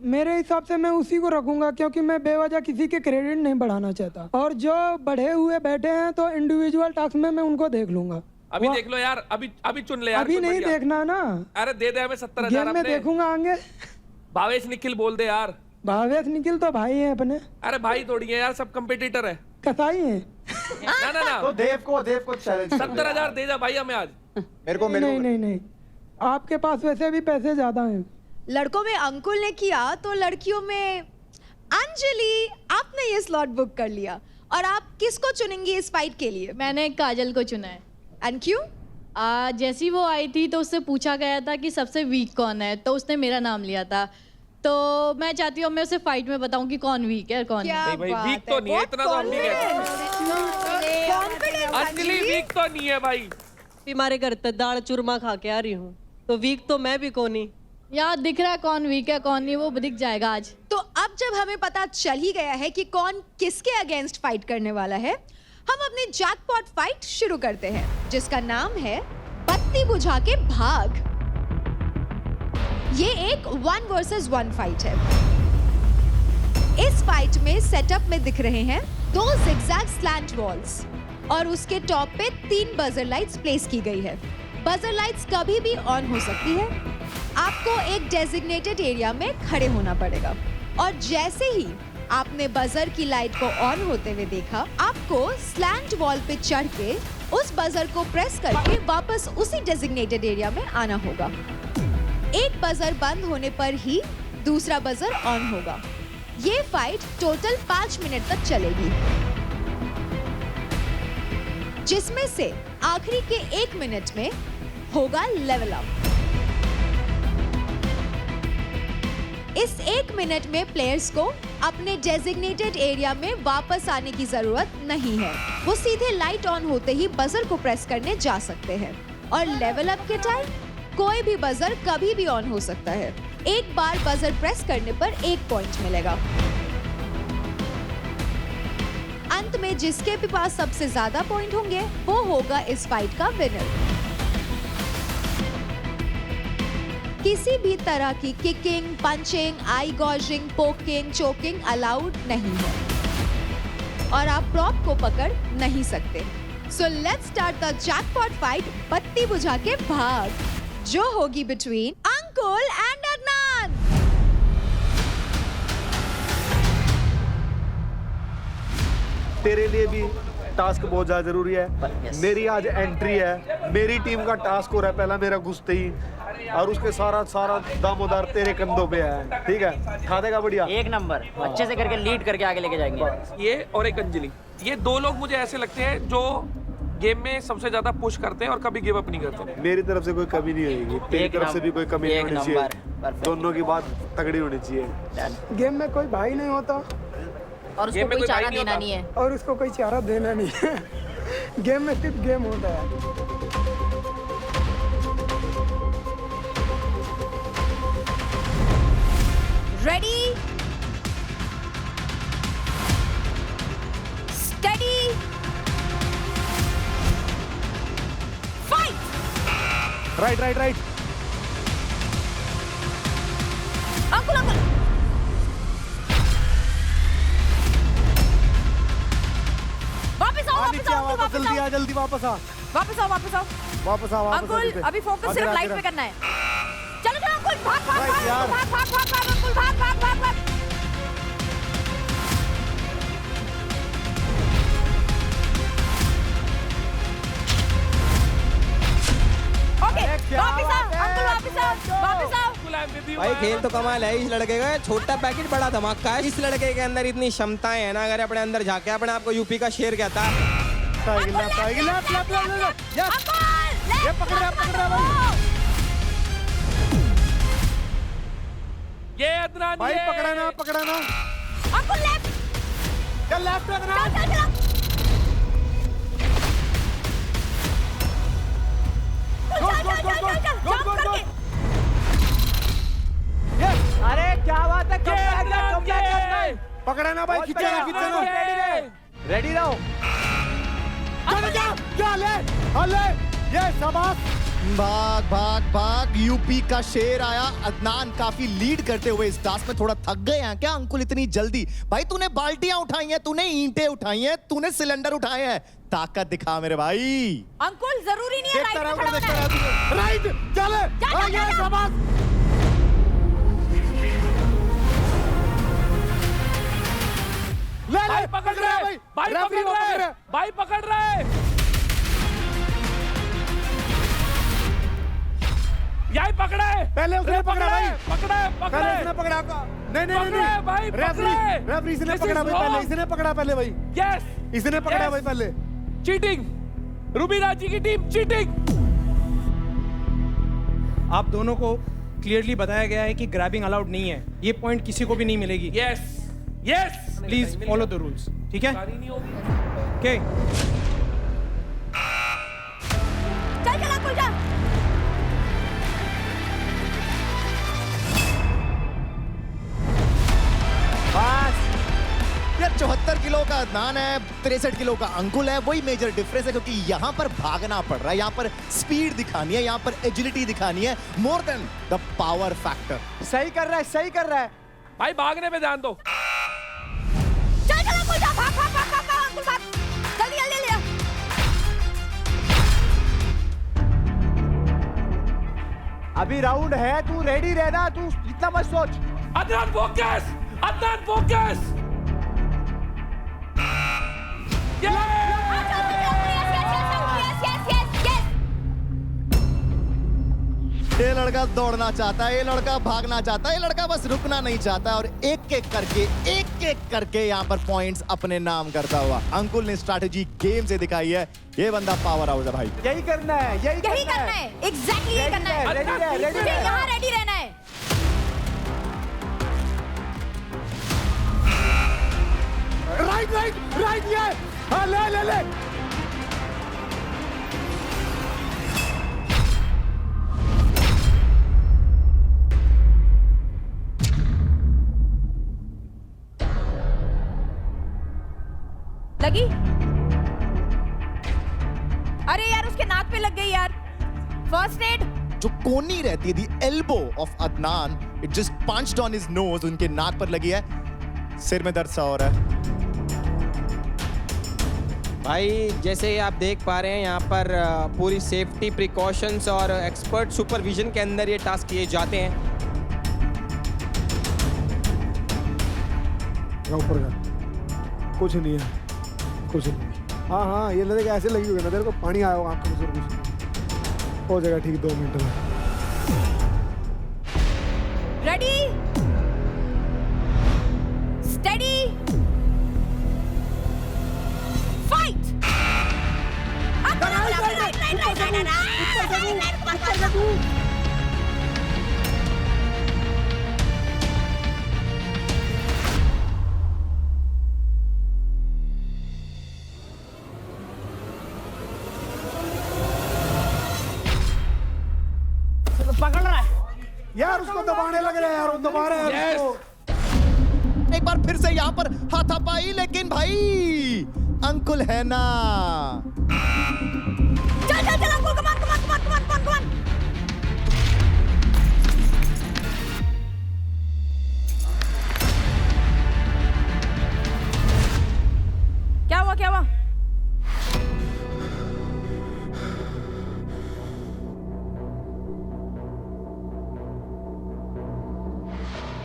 मेरे हिसाब से मैं उसी को रखूंगा क्योंकि मैं बेवजह किसी के क्रेडिट नहीं बढ़ाना चाहता, और जो बढ़े हुए बैठे हैं तो इंडिविजुअल टास्क में मैं उनको देख लूंगा। अभी देख लो यार, अभी चुन ले यार। अभी नहीं देखना ना, अरे दे दे हमें 70,000 गेम में देखूंगा आगे। भावेश निखिल बोल दे यार। भावेश निखिल तो भाई है अपने। अरे भाई थोड़ी है यार, सब कंपटीटर है। कसाई है। ना तो देव को चैलेंज 70,000 दे जा भाई हमें आज। मेरे को नहीं, आपके पास वैसे भी पैसे ज्यादा हैं। लड़कों में अंकुल ने किया तो लड़कियों में अंजलि, आपने ये स्लॉट बुक कर लिया, और आप किसको चुनेंगी इस फाइट के लिए? मैंने काजल को चुना है। एंड क्यों? जैसी वो आई थी तो उससे पूछा गया था कि सबसे वीक कौन है, तो उसने मेरा नाम लिया था। तो मैं चाहती हूँ मैं उसे फाइट में बताऊं कि कौन वीक है और कौन नहीं। भाई वीक तो नहीं है, इतना तो हम नहीं है। अंजलि वीक तो नहीं है भाई। हमारे घर पे दाल चूरमा खा के आ रही हूँ, तो वीक तो मैं भी कोनी। यार दिख रहा है कौन वीक है कौन नहीं, वो दिख जाएगा आज। तो अब जब हमें पता चल ही गया है कि कौन किसके अगेंस्ट फाइट करने वाला है, हम अपनी जैकपॉट फाइट शुरू करते हैं, जिसका नाम है बत्ती बुझा के भाग। ये एक 1 वर्सेस 1 फाइट है। इस फाइट में सेटअप में दिख रहे हैं 2 जिगजैग स्लैंट वॉल्स और उसके टॉप पे 3 बजर लाइट्स प्लेस की गई है। बजर लाइट्स कभी भी ऑन हो सकती है। आपको एक डेजिग्नेटेड एरिया में खड़े होना पड़ेगा और जैसे ही आपने बजर की लाइट को ऑन होते हुए देखा, आपको स्लैंट वॉल पे चढ़ के उस बजर को प्रेस करके वापस उसी डेजिग्नेटेड एरिया में आना होगा। एक बजर बंद होने पर ही दूसरा बजर ऑन होगा। ये फाइट टोटल 5 मिनट तक चलेगी, जिसमें से आखिरी के 1 मिनट में होगा लेवल अप। इस 1 मिनट में प्लेयर्स को अपने डेजिग्नेटेड एरिया में वापस आने की जरूरत नहीं है। वो सीधे लाइट ऑन होते ही बजर को प्रेस करने जा सकते हैं और लेवल अप के टाइम कोई भी बजर कभी भी ऑन हो सकता है। एक बार बजर प्रेस करने पर 1 पॉइंट मिलेगा। अंत में जिसके भी पास सबसे ज्यादा पॉइंट होंगे वो होगा इस फाइट का विनर। किसी भी तरह की किकिंग, पंचिंग, आई गॉजिंग, पोकिंग, चोकिंग अलाउड नहीं है और आप प्रॉप को पकड़ नहीं सकते। So let's start the jackpot fight, बत्ती बुझा के भाग, जो होगी बिटवीन अंकुल एंड अदनान। तेरे लिए भी टास्क बहुत ज्यादा जरूरी है। मेरी आज एंट्री है, मेरी टीम का टास्क हो रहा है पहला मेरा घुसते ही, और उसके सारा दामोदार तेरे कंधों पे है। ठीक है, खा देगा बढ़िया, एक नंबर, अच्छे से करके लीड करके आगे लेके जाएंगे। ये और एक अंजलि, ये 2 लोग मुझे ऐसे लगते हैं जो गेम में सबसे ज्यादा पुश करते हैं और कभी गिव अप नहीं करते। मेरी तरफ से कोई कमी नहीं होगी, तेरी तरफ से भी कोई कमी नहीं होनी चाहिए। दोनों की बात तगड़ी होनी चाहिए। गेम में कोई भाई नहीं होता और उसको कोई चारा देना नहीं है, और उसको कोई चारा देना नहीं है। गेम में सिर्फ गेम होता है। Ready, study, fight. Right right right. Ankul Ankul, वापस आओ, वापस आओ, वापस जल्दी आ, जल्दी वापस आ, वापस आओ, वापस आओ, वापस आ। अंकुल अभी फोकस सिर्फ लाइट पे करना है। चलो चलो अंकुल, भाग भाग भाग भाग भाग भाग भाग अंकुल, भाग भाग भाग भाग। ओके, वापस आओ अंकुल, वापस आओ, वापस आओ। भाई खेल तो कमाल है इस लड़के का, छोटा पैकेट बड़ा धमाका है। इस लड़के के अंदर इतनी क्षमताएं है ना, अगर अपने अंदर झाके अपने आप को यूपी का शेर कहता है। ये पकड़ रहा भाई, ये अदनान, भाई पकड़ाना पकड़ाना। अंकुल लेफ्ट, चल लेफ्ट अदनान, चल चल चल। अरे क्या बात है, पकड़ाना भाई, खींचना खींचना। रेडी रहो। क्या ले, हले, ये शाबाश। भाग भाग भाग, यूपी का शेर आया। अदनान काफी लीड करते हुए इस टास्क में। थोड़ा थक गए हैं क्या अंकुल इतनी जल्दी? भाई तूने बाल्टियां उठाई हैं, तूने ईंटें उठाई हैं, तूने सिलेंडर उठाए हैं, ताकत दिखा मेरे भाई। अंकुल जरूरी नहीं है राइट में खड़ा होना है। राइट चले, ये शाबाश। भाई पकड़ रहा है, भाई पकड़ रहा है, भाई पकड़ रहा है। यही पकड़ा है, पहले उसने पकड़ा भाई, पकड़ा है, पकड़ा पहले है, उसने पकड़ा। नहीं नहीं पकड़ा है भाई, पकड़ा है। रेफरी इसने पकड़ा भाई, पहले इसने पकड़ा पहले भाई। यस, इसने पकड़ा भाई पहले। चीटिंग, रूबी राजी की टीम चीटिंग। आप दोनों को क्लियरली बताया गया है कि ग्रैबिंग अलाउड नहीं है, ये पॉइंट किसी को भी नहीं मिलेगी। Yes yes, please follow the rules, ठीक है? ओके, चल चल अंकुल जा। बस यार 74 70 किलो का अदनान है, 63 किलो का अंकुल है। वही मेजर डिफरेंस है क्योंकि यहाँ पर भागना पड़ रहा है, यहाँ पर स्पीड दिखानी है, यहाँ पर एजिलिटी दिखानी है, more than the power factor. सही कर रहा है, सही कर रहा है भाई, भागने पे ध्यान दो। चल चल अंकुल जा, भाग भाग भाग भाग अंकुल भाग, जल्दी जल्दी ले। अभी राउंड है, तू रेडी रहना, तू इतना मत सोच। Adnan focus, Adnan focus. ये लड़का दौड़ना चाहता है, ये लड़का भागना चाहता है, ये लड़का बस रुकना नहीं चाहता है और एक एक करके यहाँ पर पॉइंट्स अपने नाम करता हुआ अंकुल ने स्ट्रैटेजी गेम से दिखाई है। ये बंदा पावर हाउस है भाई। यही करना है, यही करना है, एग्जैक्टली यही करना है। रेडी है, यहाँ रेडी रहना है। राइट राइट राइट, ये हाँ, ले ले ले। लगी? अरे यार उसके नाक पे लग गई यार। First aid. जो कोनी रहती है, दी elbow of Adnan, it just punched on his nose, उनके नाक पर लगी है। सिर में दर्द सा हो रहा है। भाई जैसे आप देख पा रहे हैं यहाँ पर पूरी सेफ्टी प्रिकॉशंस और एक्सपर्ट सुपरविजन के अंदर ये टास्क किए जाते हैं। ऊपर का कुछ नहीं है, कुछ नहीं। हाँ हाँ, ये लगे ऐसे लगी हुई है ना, तेरे को पानी आया होगा आंखों में से, कुछ हो जाएगा ठीक 2 मिनट में। Ready, steady, fight. पकड़ रहा है यार, उसको दबाने लग रहा है यार, वो दबा रहा है उसको। एक बार फिर से यहाँ पर हाथापाई, लेकिन भाई अंकुल है ना। चल चल चल अंकुल, कमान कमान कमान कमान कमान कमान। क्या हुआ, क्या हुआ?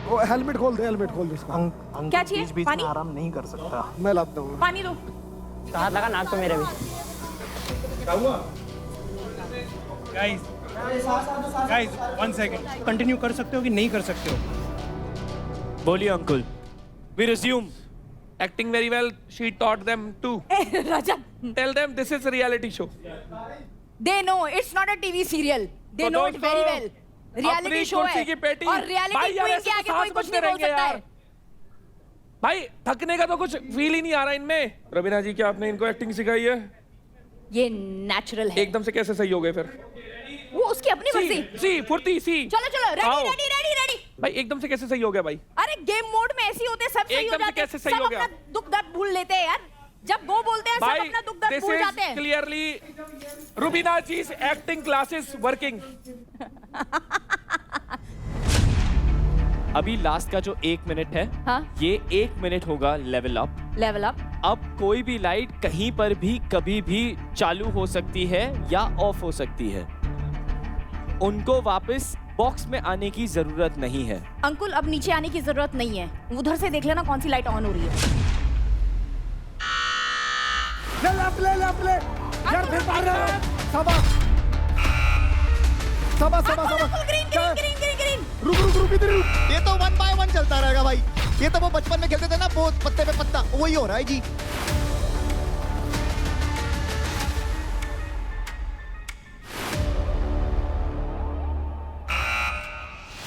वो हेलमेट खोल दे, हेलमेट खोल दे इसका। क्या चाहिए? बीच पानी? में आराम नहीं कर सकता। मैं लाता हूँ। पानी दो। हाथ लगा नाक पे मेरे भी। क्या हुआ? गाइस 1 सेकंड, कंटिन्यू कर सकते हो कि नहीं कर सकते हो? बोलिए Ankul. We resume. Acting very well. She taught them too. Rajat, Tell them this is a reality show. they know it's not a TV serial. They तो know it very well. Reality अपनी शो कुर्सी है की पेटी। और भाई reality यार, queen ऐसे के आगे तो कोई सांस कुछ बचते नहीं बोल रहेंगे सकता यार। है। भाई थकने का तो कुछ फील ही नहीं आ रहा इनमें। रवीना जी, क्या आपने इनको एक्टिंग सिखाई है? ये नेचुरल है। एकदम से कैसे सही हो गए फिर? वो उसकी अपनी मर्जी। सी फुर्ती सी। चलो चलो, रेडी आओ। Ready ready ready. भाई एकदम से कैसे सही हो गया भाई? अरे गेम मोड में ऐसे ही होते हैं, सब सही हो एकदम से जाते हैं। कैसे सही सब हो गया? अपना दुख दर्द भूल लेते हैं यार। जब वो बोलते हैं सब भाई अपना दुख दर्द दिस भूल इज जाते हैं। क्लियरली रुबीना जी एक्टिंग क्लासेस वर्किंग। अभी लास्ट का जो 1 मिनट है, हाँ? ये 1 मिनट होगा लेवल अप। Level up. अब कोई भी लाइट कहीं पर भी कभी भी चालू हो सकती है या ऑफ हो सकती है। उनको वापस बॉक्स में आने की जरूरत नहीं है। अंकुल अब नीचे आने की जरूरत नहीं है, उधर से देख लेना कौन सी लाइट ऑन हो रही है। ले यार, फिर मार रहा है। सबा green green green green green. रुक इधर रुक। ये तो 1 by 1 चलता रहेगा भाई। ये तो वो बचपन में खेलते थे ना, वो पत्ते पे पत्ता, वही हो रहा है जी।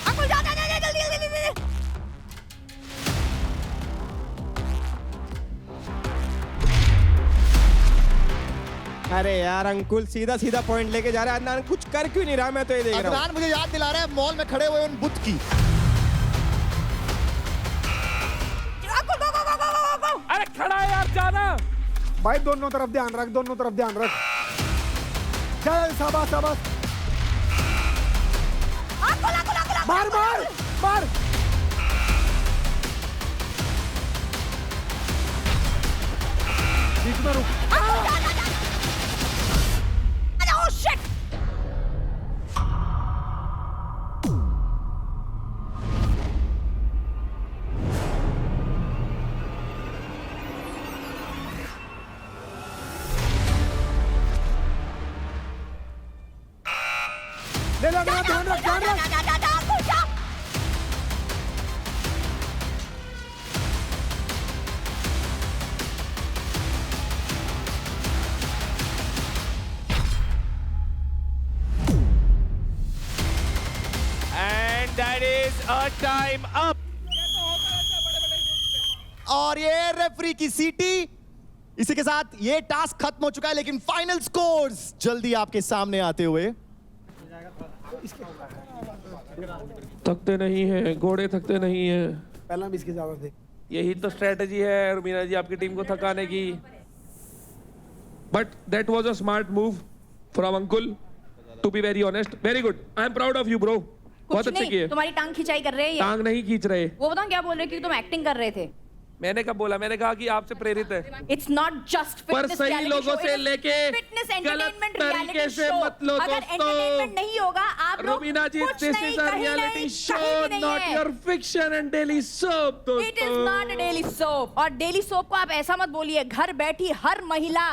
अंकुल जा जा जा जल्दी जल्दी जल्दी। अरे यार अंकुल सीधा सीधा पॉइंट लेके जा रहा है। अदनान कुछ कर क्यों नहीं रहा? मैं तो ये देख रहा हूँ। अदनान मुझे याद दिला रहा है मॉल में खड़े हुए उन बुत की। अंकुल गो गो गो गो गो। अरे खड़ा जाना। भाई दोनों तरफ ध्यान रख, दोनों तरफ ध्यान रख। चल शाबाश शाबाश। मार मार मार। बीच में रुक। Oh shit! ले लो ध्यान रख, ध्यान रख। And that is a time up. और ये रेफरी की सीटी। इसी के साथ ये टास्क खत्म हो चुका है, लेकिन फाइनल स्कोर्स जल्दी आपके सामने आते हुए। थकते नहीं है घोड़े, थकते नहीं है। पहला भी इसकी इजाजत दे। यही तो स्ट्रेटजी है रुबीना जी आपकी टीम को थकाने की। But that was a smart move from Ankul, to be very honest. Very good, I am proud of you bro. बहुत अच्छे किए। तुम्हारी टांग खिंचाई कर रहे हैं ये। टांग नहीं खींच रहे। वो बताओ क्या बोल रहे कि तुम एक्टिंग कर रहे थे। मैंने कब बोला? मैंने कहा कि आपसे प्रेरित है। इट्स नॉट जस्ट पर सही लोगों से लेके फिटनेस गलत एंटरटेनमेंट तरीके से मत लो अगर दोस्तों। एंटरटेनमेंट नहीं होगा आप लोग रुबीना जी, कुछ दिस नहीं, इज अ कहीं रियलिटी नहीं, शो, कहीं भी नहीं नॉट है। Your fiction and daily soap दोस्तों। It is not a daily soap. और डेली सोप को आप ऐसा मत बोलिए। घर बैठी हर महिला,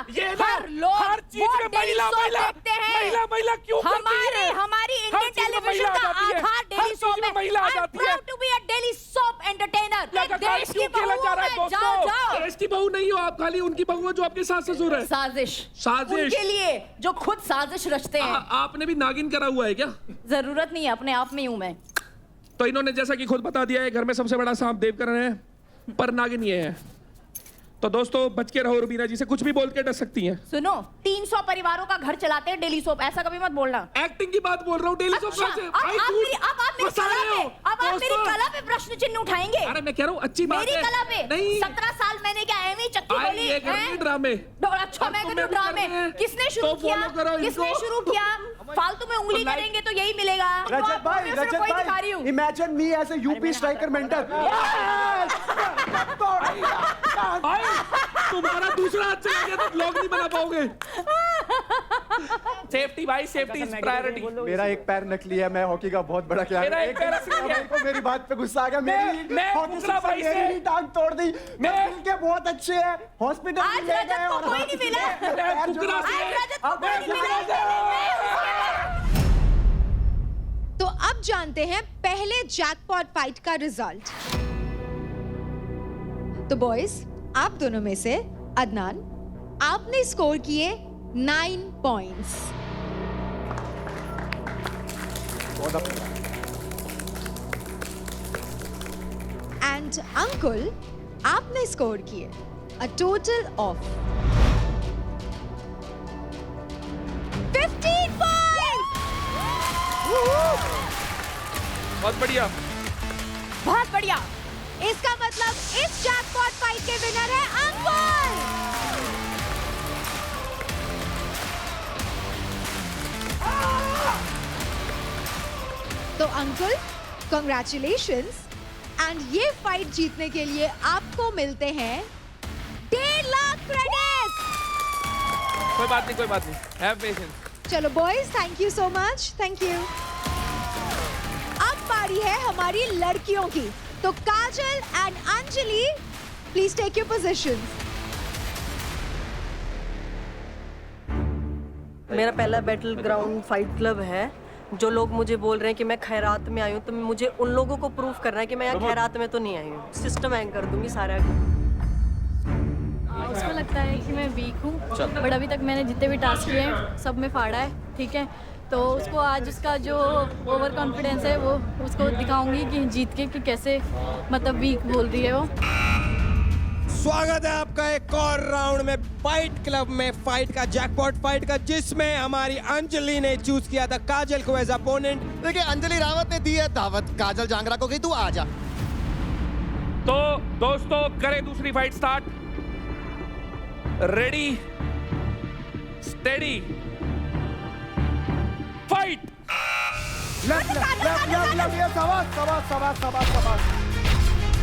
हर लोग हर चीज में महिला महिला देखते हैं। महिला महिला क्यों हमारे हमारी इंडियन टेलीविजन का आधार डेली सोप है। महिला आ जाती है। Proud to be a daily soap entertainer. देश की खेला जा रहा है बहू है, जाओ जाओ। देश की बहू नहीं हो आप, खाली उनकी बहू हो जो आपके सास ससुर है। साजिश साजिश उनके लिए जो खुद साजिश रचते हैं। आपने भी नागिन करा हुआ है क्या? जरूरत नहीं है, अपने आप में हूं मैं। तो इन्होंने जैसा कि खुद बता दिया है, घर में सबसे बड़ा सांप देवकरण है, पर नागिन ये है। तो दोस्तों बच के रहो, रुबीना जी से कुछ भी बोल के डर सकती हैं। सुनो, 300 परिवारों का घर चलाते हैं डेली सोप, ऐसा कभी मत बोलना। एक्टिंग की बात बोल रहा हूँ, डेली सोप अच्छा, कैसे? अब आप मेरी कला पे प्रश्न चिन्ह उठाएंगे। अरे मैं कह रहा हूँ अच्छी बात मेरी है। कला पे नहीं। 17 साल मैंने क्या एम चक्की बोली ये कर रही ड्रामे। अच्छा मैं करूँ ड्रामे? किसने शुरू किया? किसने शुरू किया? फालतू में उंगली करेंगे तो यही मिलेगा। रजत भाई, imagine me as a UP striker mentor. तुम्हारा दूसरा हाथ चला गया तो ब्लॉग नहीं बना पाओगे। सेफ्टी भाई, सेफ्टी इज प्रायोरिटी। मेरा एक पैर नकली है, मैं हॉकी का बहुत बड़ा खिलाड़ी हूं। एक दिन को मेरी बात पे गुस्सा आ गया, मेरी हॉकी से मेरी टांग तोड़ दी। मैं दिल के बहुत अच्छे हैं, हॉस्पिटल आज ले रजत गए को और कोई नहीं मिला। आज रजत को कोई नहीं मिला। तो अब जानते हैं पहले जैकपॉट फाइट का रिजल्ट। तो बॉयज, आप दोनों में से अदनान, आपने स्कोर किए 9 पॉइंट्स। एंड अंकुल, आपने स्कोर किए अ टोटल ऑफ 15 पॉइंट्स। बहुत बढ़िया, बहुत बढ़िया। इसका मतलब इस जैकपॉट फाइट के विनर है अंकुल। तो अंकुल, कांग्रेचुलेशंस। एंड ये फाइट जीतने के लिए आपको मिलते हैं 1.5 लाख क्रेडिट्स। कोई बात नहीं, कोई बात नहीं, हैव पेशेंस। चलो boys, thank you so much, thank you. अब बारी है हमारी लड़कियों की। तो Kajal and Anjali, please take your positions. मेरा पहला बैटल ग्राउंड फाइट क्लब है। जो लोग मुझे बोल रहे हैं कि मैं खैरात में आई हूँ, तो मुझे उन लोगों को प्रूफ करना है कि मैं यहाँ खैरात में तो नहीं आई हूँ। सिस्टम हैंग कर दूंगी सारा। उसको लगता है कि मैं वीक हूँ, बट अभी तक मैंने जितने भी टास्क किए हैं सब में फाड़ा है, ठीक है। तो उसको आज उसका जो ओवर कॉन्फिडेंस है वो उसको दिखाऊंगी कि जीत के कि कैसे मतलब वीक बोल रही है वो। स्वागत है आपका एक और राउंड में फाइट क्लब में, फाइट का जैकपॉट फाइट का, जिसमें हमारी अंजलि ने चूज किया था काजल को एज अपोनेंट। देखिए, अंजलि रावत ने दी है दावत काजल जांगरा को कि तू आ जा। तो दोस्तों करें दूसरी fight start. Ready steady fight.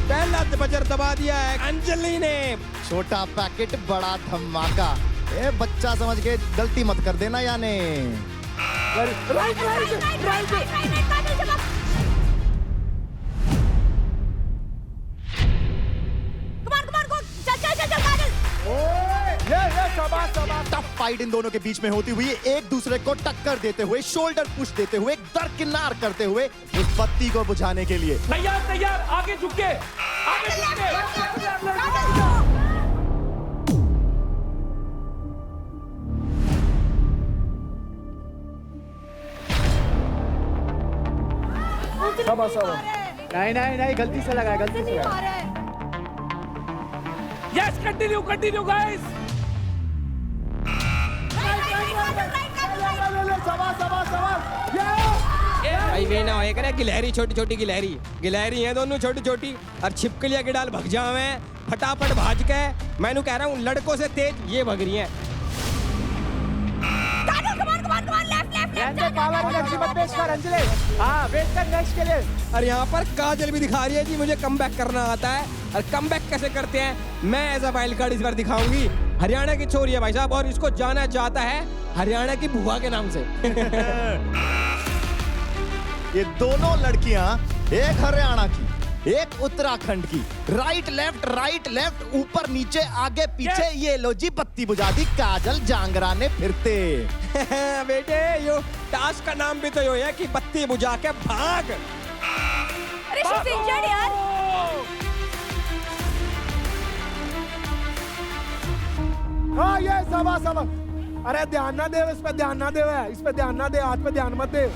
पहला बजर दबा दिया है अंजलि ने। छोटा पैकेट बड़ा धमाका। ए बच्चा समझ के गलती मत कर देना यानी। टफ फाइट इन दोनों के बीच में होती हुई एक दूसरे को टक्कर देते हुए, शोल्डर पुश देते हुए, दरकिनार करते हुए उस बत्ती को बुझाने के लिए। तैयार तैयार, आगे झुक के, आगे झुक के। नहीं गलती से लगा, गलती से। Yes continue continue guys. भाई वे ना होए करे गिलहरी, छोटी छोटी गिलहरी, गिलहरी है दोनों छोटी छोटी और छिपकलियां के डाल भग जावे फटाफट भाज के। मैंने कह रहा हूँ लड़कों से तेज ये भग रही है। और यहाँ पर काजल भी दिखा रही है जी मुझे कमबैक करना आता है। और कमबैक कैसे करते हैं मैं एज अ वाइल्ड कार्ड इस बार दिखाऊंगी। हरियाणा की छोरी है भाई साहब और इसको जाना चाहता है हरियाणा की बुआ के नाम से। ये दोनों लड़कियां एक हरियाणा की एक उत्तराखंड की। राइट लेफ्ट ऊपर नीचे आगे पीछे। ये लो जी बत्ती बुझा दी काजल जांगरा ने फिरते। बेटे यो टास्क का नाम भी तो यो है कि बत्ती बुझा के भाग। अरे she's injured यार। हाँ ये सवा अरे ध्यान ना दे इस पे, ध्यान ना दे, इस पे ध्यान ना दे, हाथ पे ध्यान मत दे।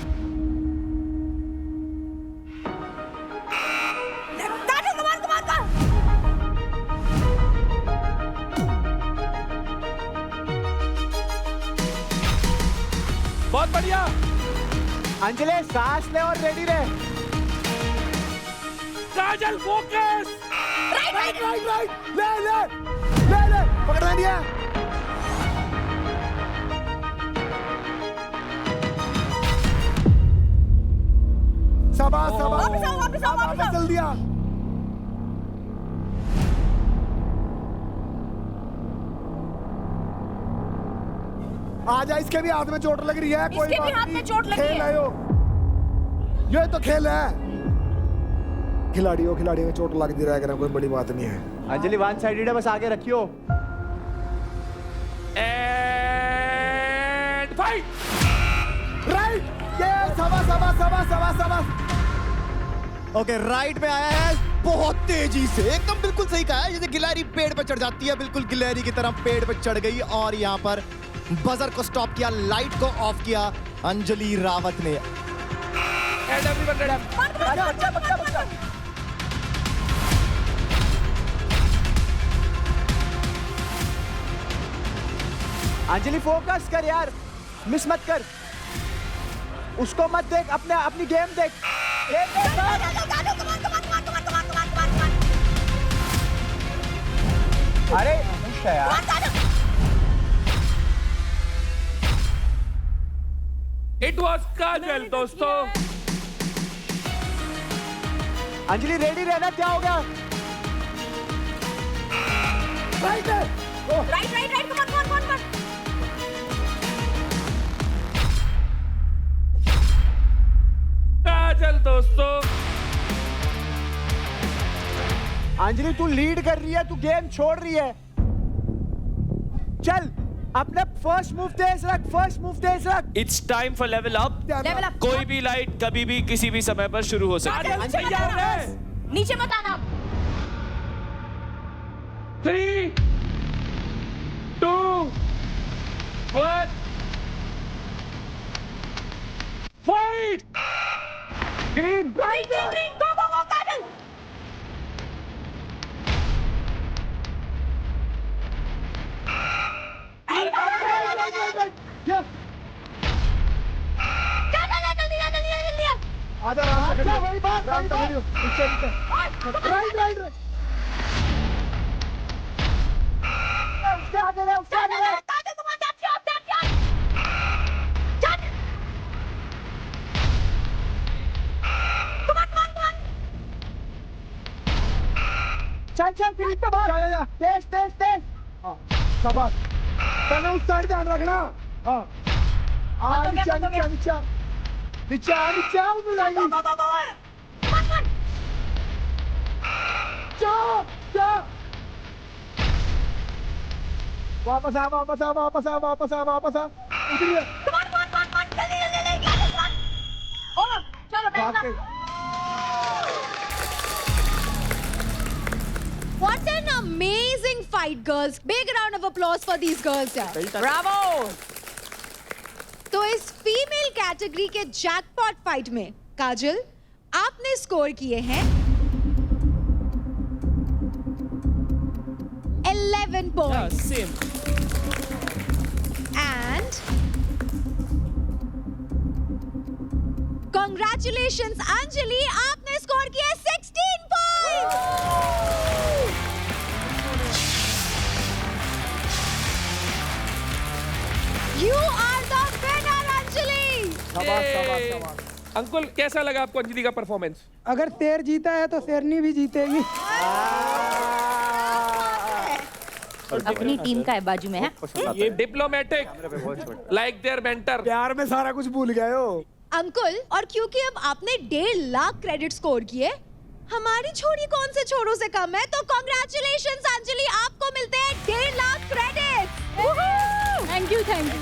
बहुत बढ़िया अंजलि सांस ले और रेडी रहे। काजल फोकस। राइट ले पकड़ना दिया। सबा वापस चल दिया। आजा, इसके भी हाथ में चोट लग रही है। कोई इसके भी हाथ में चोट लगी है। खेल है ये तो खेल है। खिलाड़ियों में चोट लग रहा है, कोई बड़ी बात नहीं है। अंजलि वन साइडेड है, बस आगे रखियो। And fight. राइट ये सवा ओके राइट में आया है बहुत तेजी से, एकदम बिल्कुल सही कहा है। जैसे गिलहरी पेड़ पर चढ़ जाती है, बिल्कुल गिलहरी की तरह पेड़ पर चढ़ गई और यहाँ पर बजर को स्टॉप किया, लाइट को ऑफ किया अंजलि रावत ने। अंजलि फोकस कर यार, मिस मत कर, उसको मत देख, अपनी गेम देख। अरे यार इट वॉज काजल दोस्तों। अंजलि रेडी रहना, क्या हो गया? Right come on. काजल दोस्तों। अंजलि तू लीड कर रही है, तू गेम छोड़ रही है। चल अपने फर्स्ट मूव तेज रख। It's time for level up. कोई भी लाइट कभी भी किसी भी समय पर शुरू हो सकती है। नीचे मत आना। 3, 2, 1 फाइट। ग्रीन गो काजल। राइट चल फिनिश पे मार जा तेज तेज तेज हां शाबाश तने उस साइड ध्यान रखना हां नीचे नीचे नीचे नीचे नीचे उधर जाएगी जा जा वापस आ वापस आ वापस आ वापस आ वापस आ उधर चलो What an amazing fight, girls! Big round of applause for these girls, यार. Bravo! तो इस फीमेल कैटेगरी के जैकपॉट फाइट में काजल आपने स्कोर किए हैं 11 points. Same. And congratulations, Anjali, आपने स्कोर किया 16 points. You are the winner, Anjali. Ankul कैसा लगा आपको अंजलि का परफॉर्मेंस? अगर शेर जीता है तो शेरनी भी जीतेगी। अपनी टीम का है बाजू में है। ये डिप्लोमेटिक लाइक देयर मेंटर। प्यार में सारा कुछ भूल गए हो अंकुल। और क्योंकि अब आपने 1.5 लाख क्रेडिट स्कोर किए, हमारी छोरी कौन से छोरों से कम है, तो कांग्रेचुलेशंस अंजलि, आपको मिलते हैं 1.5 lakh credit. Thank you thank you.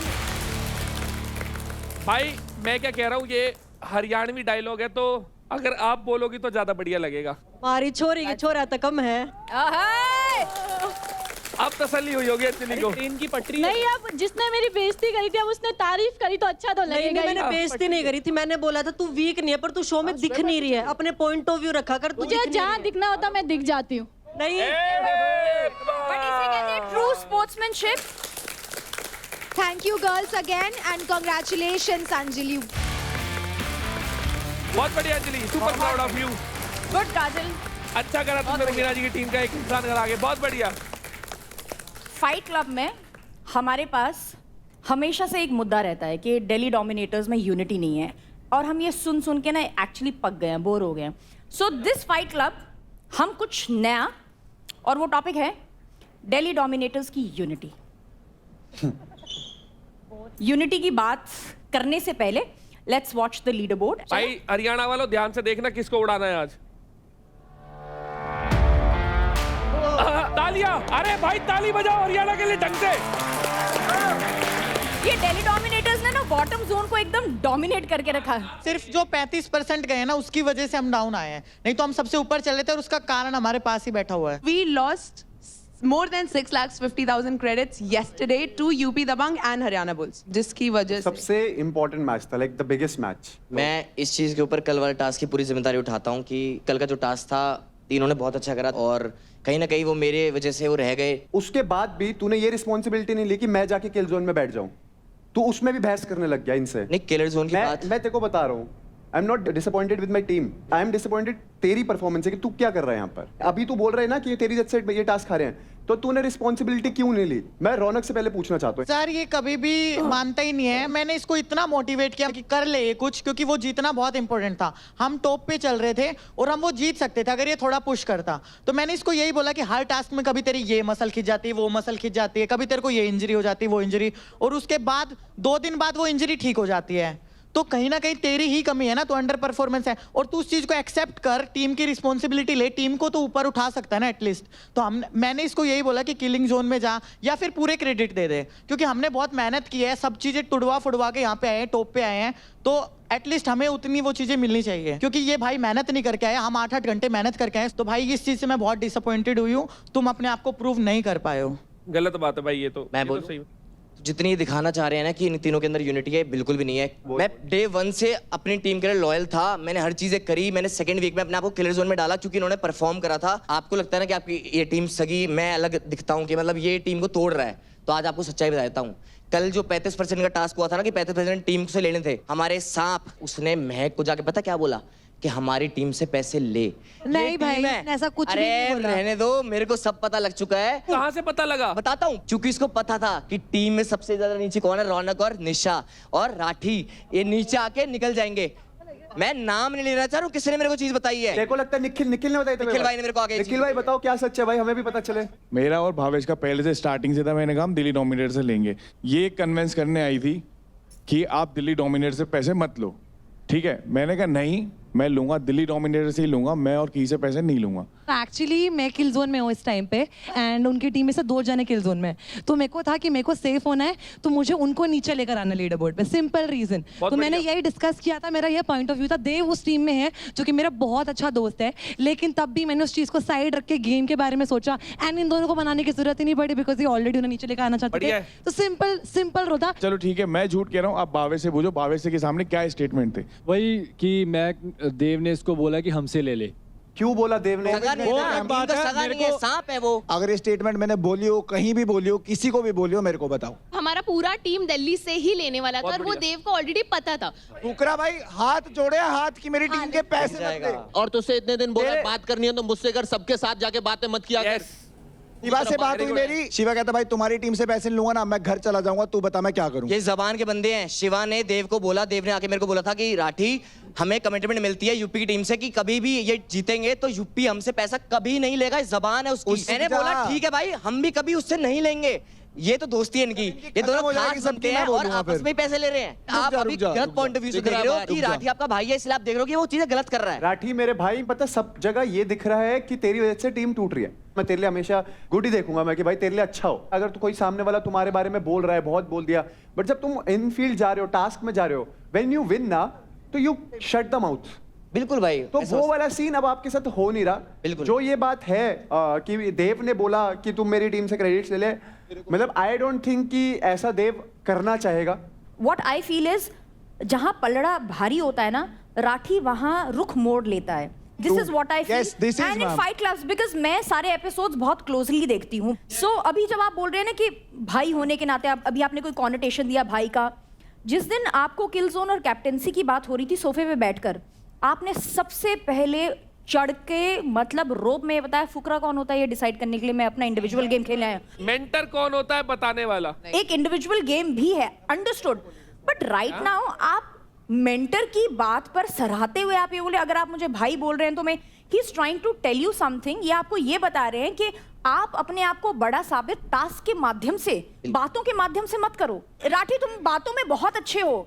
भाई मैं क्या कह रहा हूँ, ये हरियाणवी डायलॉग है, तो अगर आप बोलोगी तो ज्यादा बढ़िया लगेगा। हमारी छोरी की छोरा तो कम है। अब तसल्ली हुई होगी अंजलि को। ट्रेन की पटरी नहीं, अब जिसने मेरी बेइज्जती करी थी अब उसने तारीफ करी तो अच्छा तो लगेगा। नहीं, मैंने बेइज्जती नहीं करी थी, मैंने बोला था तू वीक नहीं है, पर तू शो में दिख नहीं रही है, अपने पॉइंट ऑफ व्यू रखा कर। मुझे जहाँ दिखना होता मैं दिख जाती हूँ। नहीं, बट इसे कहते हैं true sportsmanship. Thank you girls again and congratulations Anjali. बहुत बढ़िया Anjali, super proud of you. Good Kajal, अच्छा करा तुमने रुबीना जी की टीम का एक इंसान घर आगे, बहुत बढ़िया। फाइट क्लब में हमारे पास हमेशा से एक मुद्दा रहता है कि दिल्ली डोमिनेटर्स में यूनिटी नहीं है, और हम ये सुन सुन के ना एक्चुअली पक गए हैं, बोर हो गए हैं। सो दिस फाइट क्लब हम कुछ नया, और वो टॉपिक है दिल्ली डोमिनेटर्स की यूनिटी। यूनिटी की बात करने से पहले let's watch the leader board. भाई हरियाणा वालों ध्यान से देखना किसको उड़ाना है आज। तालियां, अरे भाई ताली बजाओ हरियाणा के लिए ढंग से। ये दिल्ली डोमिनेटर्स ने ना बॉटम जोन को एकदम डोमिनेट करके रखा है। सिर्फ जो 35% गए ना उसकी वजह से हम डाउन आए हैं, नहीं तो हम सबसे ऊपर चले थे, और उसका कारण हमारे पास ही बैठा हुआ है। We lost more than 6,50,000 credits yesterday to UP Dabang and Haryana Bulls, जिसकी वजह से सबसे इम्पोर्टेंट मैच था, लाइक द बिगेस्ट मैच। मैं इस चीज़ के ऊपर कल वाले टास्क की पूरी जिम्मेदारी उठाता हूँ कि कल का जो टास्क था इन्होंने बहुत अच्छा करा, और कहीं ना कहीं वो मेरे वजह से वो रह गए। उसके बाद भी तूने ये रिस्पॉन्सिबिलिटी नहीं ली कि मैं जाके किल जोन में बैठ जाऊं, तू उसमें भी बहस करने लग गया इनसे। नहीं, किलर जोन की बात मैं तेरे को बता रहा हूँ, आई am not disappointed with my team, I am disappointed तेरी परफॉर्मेंस है कि तू क्या कर रहा है यहाँ पर। अभी तू बोल रहा है ना कि तेरी जज से ये टास्क आ रहे हैं, तो तूने रिस्पॉन्सिबिलिटी क्यों नहीं ली? मैं रौनक से पहले पूछना चाहता हूँ। सर ये कभी भी मानता ही नहीं है, मैंने इसको इतना मोटिवेट किया कि कर ले ये कुछ, क्योंकि वो जीतना बहुत इंपॉर्टेंट था। हम टॉप पे चल रहे थे और हम वो जीत सकते थे अगर ये थोड़ा पुश करता। तो मैंने इसको यही बोला कि हर टास्क में कभी तेरी ये मसल खिंच जाती है, वो मसल खिंच जाती है, कभी तेरे को ये इंजरी हो जाती है, वो इंजरी, और उसके बाद 2 दिन बाद वो इंजरी ठीक हो जाती है। तो कहीं ना कहीं तेरी ही कमी है ना, तो अंडर परफॉर्मेंस है, और तू उस चीज को एक्सेप्ट कर, टीम की रिस्पॉन्सिबिलिटी ले, टीम को तो ऊपर उठा सकता है ना एटलीस्ट। तो मैंने इसको यही बोला कि किलिंग जोन में जा, या फिर पूरे क्रेडिट दे दे, क्योंकि हमने बहुत मेहनत की है, सब चीजें टुड़वा फुड़वा के यहाँ पे आए हैं, टॉप पे आए हैं, तो एटलीस्ट हमें उतनी वो चीजें मिलनी चाहिए, क्योंकि ये भाई मेहनत नहीं करके आए, हम 8-8 घंटे मेहनत करके आए। तो भाई इस चीज से मैं बहुत डिसअपॉइंटेड हुई हूँ, तुम अपने आप को प्रूव नहीं कर पाए हो। गलत बात है भाई, ये तो मैं बोलूं जितनी दिखाना चाह रहे हैं ना कि इन तीनों के अंदर यूनिटी है, बिल्कुल भी नहीं है। मैं डे 1 से अपनी टीम के लिए लॉयल था, मैंने हर चीजें करी, मैंने सेकंड वीक में अपने आप को किलर जोन में डाला क्योंकि इन्होंने परफॉर्म करा था। आपको लगता है ना कि आपकी ये टीम सगी, मैं अलग दिखता हूँ कि मतलब ये टीम को तोड़ रहा है, तो आज आपको सच्चाई बता देता हूँ। कल जो 35% का टास्क हुआ था ना कि 35% टीम से लेने थे, हमारे सांप उसने महक को जाके पता क्या बोला कि हमारी टीम से पैसे ले। नहीं भाई, ऐसा कुछ भी नहीं बोला। रहने दो, मेरे को सब पता लग चुका है। कहाँ से पता लगा? बताता हूँ, क्योंकि इसको पता था कि टीम में सबसे ज्यादा नीचे कौन है, रौनक और निशा और राठी, ये नीचे आके निकल जाएंगे। मैं नाम नहीं लेना चाह रहा हूँ, किसी ने मेरे को चीज बताई है। तेरे को लगता है निखिल ने बताई? निखिल भाई ने मेरे को आगे निखिल भाई बताओ क्या सच है भाई, हमें भी पता चले। मेरा और भावेश का पहले से स्टार्टिंग से था, मैंने कहा हम दिल्ली डोमिनेटर से लेंगे। ये कन्विंस करने आई थी कि आप दिल्ली डोमिनेटर से पैसे मत लो, ठीक है। मैंने कहा नहीं, मैं लूंगा दिल्ली डोमिनेटर से ही लूंगा, मैं और किसी से पैसे नहीं लूंगा। एक्चुअली मैं किल जोन में हूँ इस टाइम पे एंड उनकी टीम में से 2 जने किल जोन में, तो मेरे को था कि मेरे को सेफ होना है, तो मुझे उनको नीचे लेकर आना लीडर बोर्ड पे, सिंपल रीजन। तो मैंने यही डिस्कस किया था, मेरा ये पॉइंट ऑफ व्यू था। देव उस टीम में है जो कि मेरा बहुत अच्छा दोस्त है, लेकिन तब भी मैंने उस चीज़ को साइड रख के गेम के बारे में सोचा एंड इन दोनों को बनाने की जरूरत ही नहीं पड़ी बिकॉज ये ऑलरेडी उन्हें नीचे लेकर आना चाहते थे, तो सिंपल रोता। चलो ठीक है, मैं झूठ कह रहा हूँ, आप भावेश से पूछो, भावेश के सामने क्या स्टेटमेंट थे। वही कि मैं देव ने इसको बोला कि हमसे ले ले। क्यों बोला देव ने? सांप है वो। अगर ये स्टेटमेंट मैंने बोली हो, कहीं भी बोली हो, किसी को भी बोली हो, मेरे को बताओ। हमारा पूरा टीम दिल्ली से ही लेने वाला था और वो देव को ऑलरेडी पता था। फुकरा भाई हाथ जोड़े, हाथ की मेरी टीम के पैसे मत दे। और तुझसे इतने दिन बोला बात करनी है तो मुझसे कर, सबके साथ जाके बातें मत किया कर। शिवा से बात हुई मेरी, शिवा कहता भाई तुम्हारी टीम से पैसे लूंगा ना, मैं घर चला जाऊंगा, तू बता मैं क्या करूं। ये जबान के बंदे हैं। शिवा ने देव को बोला, देव ने आके मेरे को बोला था कि राठी हमें कमिटमेंट मिलती है यूपी की टीम से कि कभी भी ये जीतेंगे तो यूपी हमसे पैसा कभी नहीं लेगा, जबान है उसकी। मैंने बोला ठीक है भाई, हम भी कभी उससे नहीं लेंगे, ये तो दोस्ती है इनकी, ये दोनों खास बनते हैं और आपस में ही पैसे ले रहे हैं। आप अभी गलत पॉइंट ऑफ व्यू से देख रहे हो कि राठी आपका भाई है, इसलिए आप देख रहे हो कि वो चीजें गलत कर रहा है। राठी मेरे भाई, पता सब जगह ये दिख रहा है कि तेरी वजह से टीम टूट रही है। मैं तेरे लिए हमेशा गुड ही देखूंगा मैं कि भाई तेरे लिए अच्छा हो। अगर तो कोई सामने वाला तुम्हारे बारे में बोल रहा है, बहुत बोल दिया, बट जब तुम इन फील्ड जा रहे हो, टास्क में जा रहे हो, व्हेन यू विन ना, तो यू शट द माउथ। बिल्कुल भाई, तो वो वाला सीन अब आपके साथ हो नहीं रहा। बिल्कुल। जो ये बात है कि देव ने बोला कि तुम मेरी टीम से क्रेडिट्स ले ले, मतलब आई डोंट थिंक कि ऐसा देव करना चाहेगा। व्हाट आई फील इज, जहां पलड़ा भारी होता है ना, राठी वहां रुख मोड़ लेता है। This is what I feel and in fight clubs, because मैं सारे एपिसोड्स बहुत क्लोजली देखती हूँ। सो अभी जब आप बोल रहे हैं ना कि भाई होने के नाते, अभी आपने कोई कॉनोटेशन दिया भाई का, जिस दिन आपको किल जोन और कैप्टेंसी की बात हो रही थी सोफे पे बैठकर, आपने सबसे पहले चढ़ के मतलब रोब में बताया फुकरा कौन होता है ये डिसाइड करने के लिए मैं अपना इंडिविजुअल गेम खेलने आया। मेंटर कौन होता है बताने वाला। एक इंडिविजुअल गेम भी है, अंडरस्टूड, बट राइट नाउ आप मेंटर की बात पर सराहते हुए आप ये बोले, अगर आप मुझे भाई बोल रहे हैं तो मैं he is trying to tell you something, ये आपको ये बता रहे हैं कि आप अपने आप को बड़ा साबित टास्क के माध्यम से, बातों के माध्यम से मत करो। राठी तुम बातों में बहुत अच्छे हो,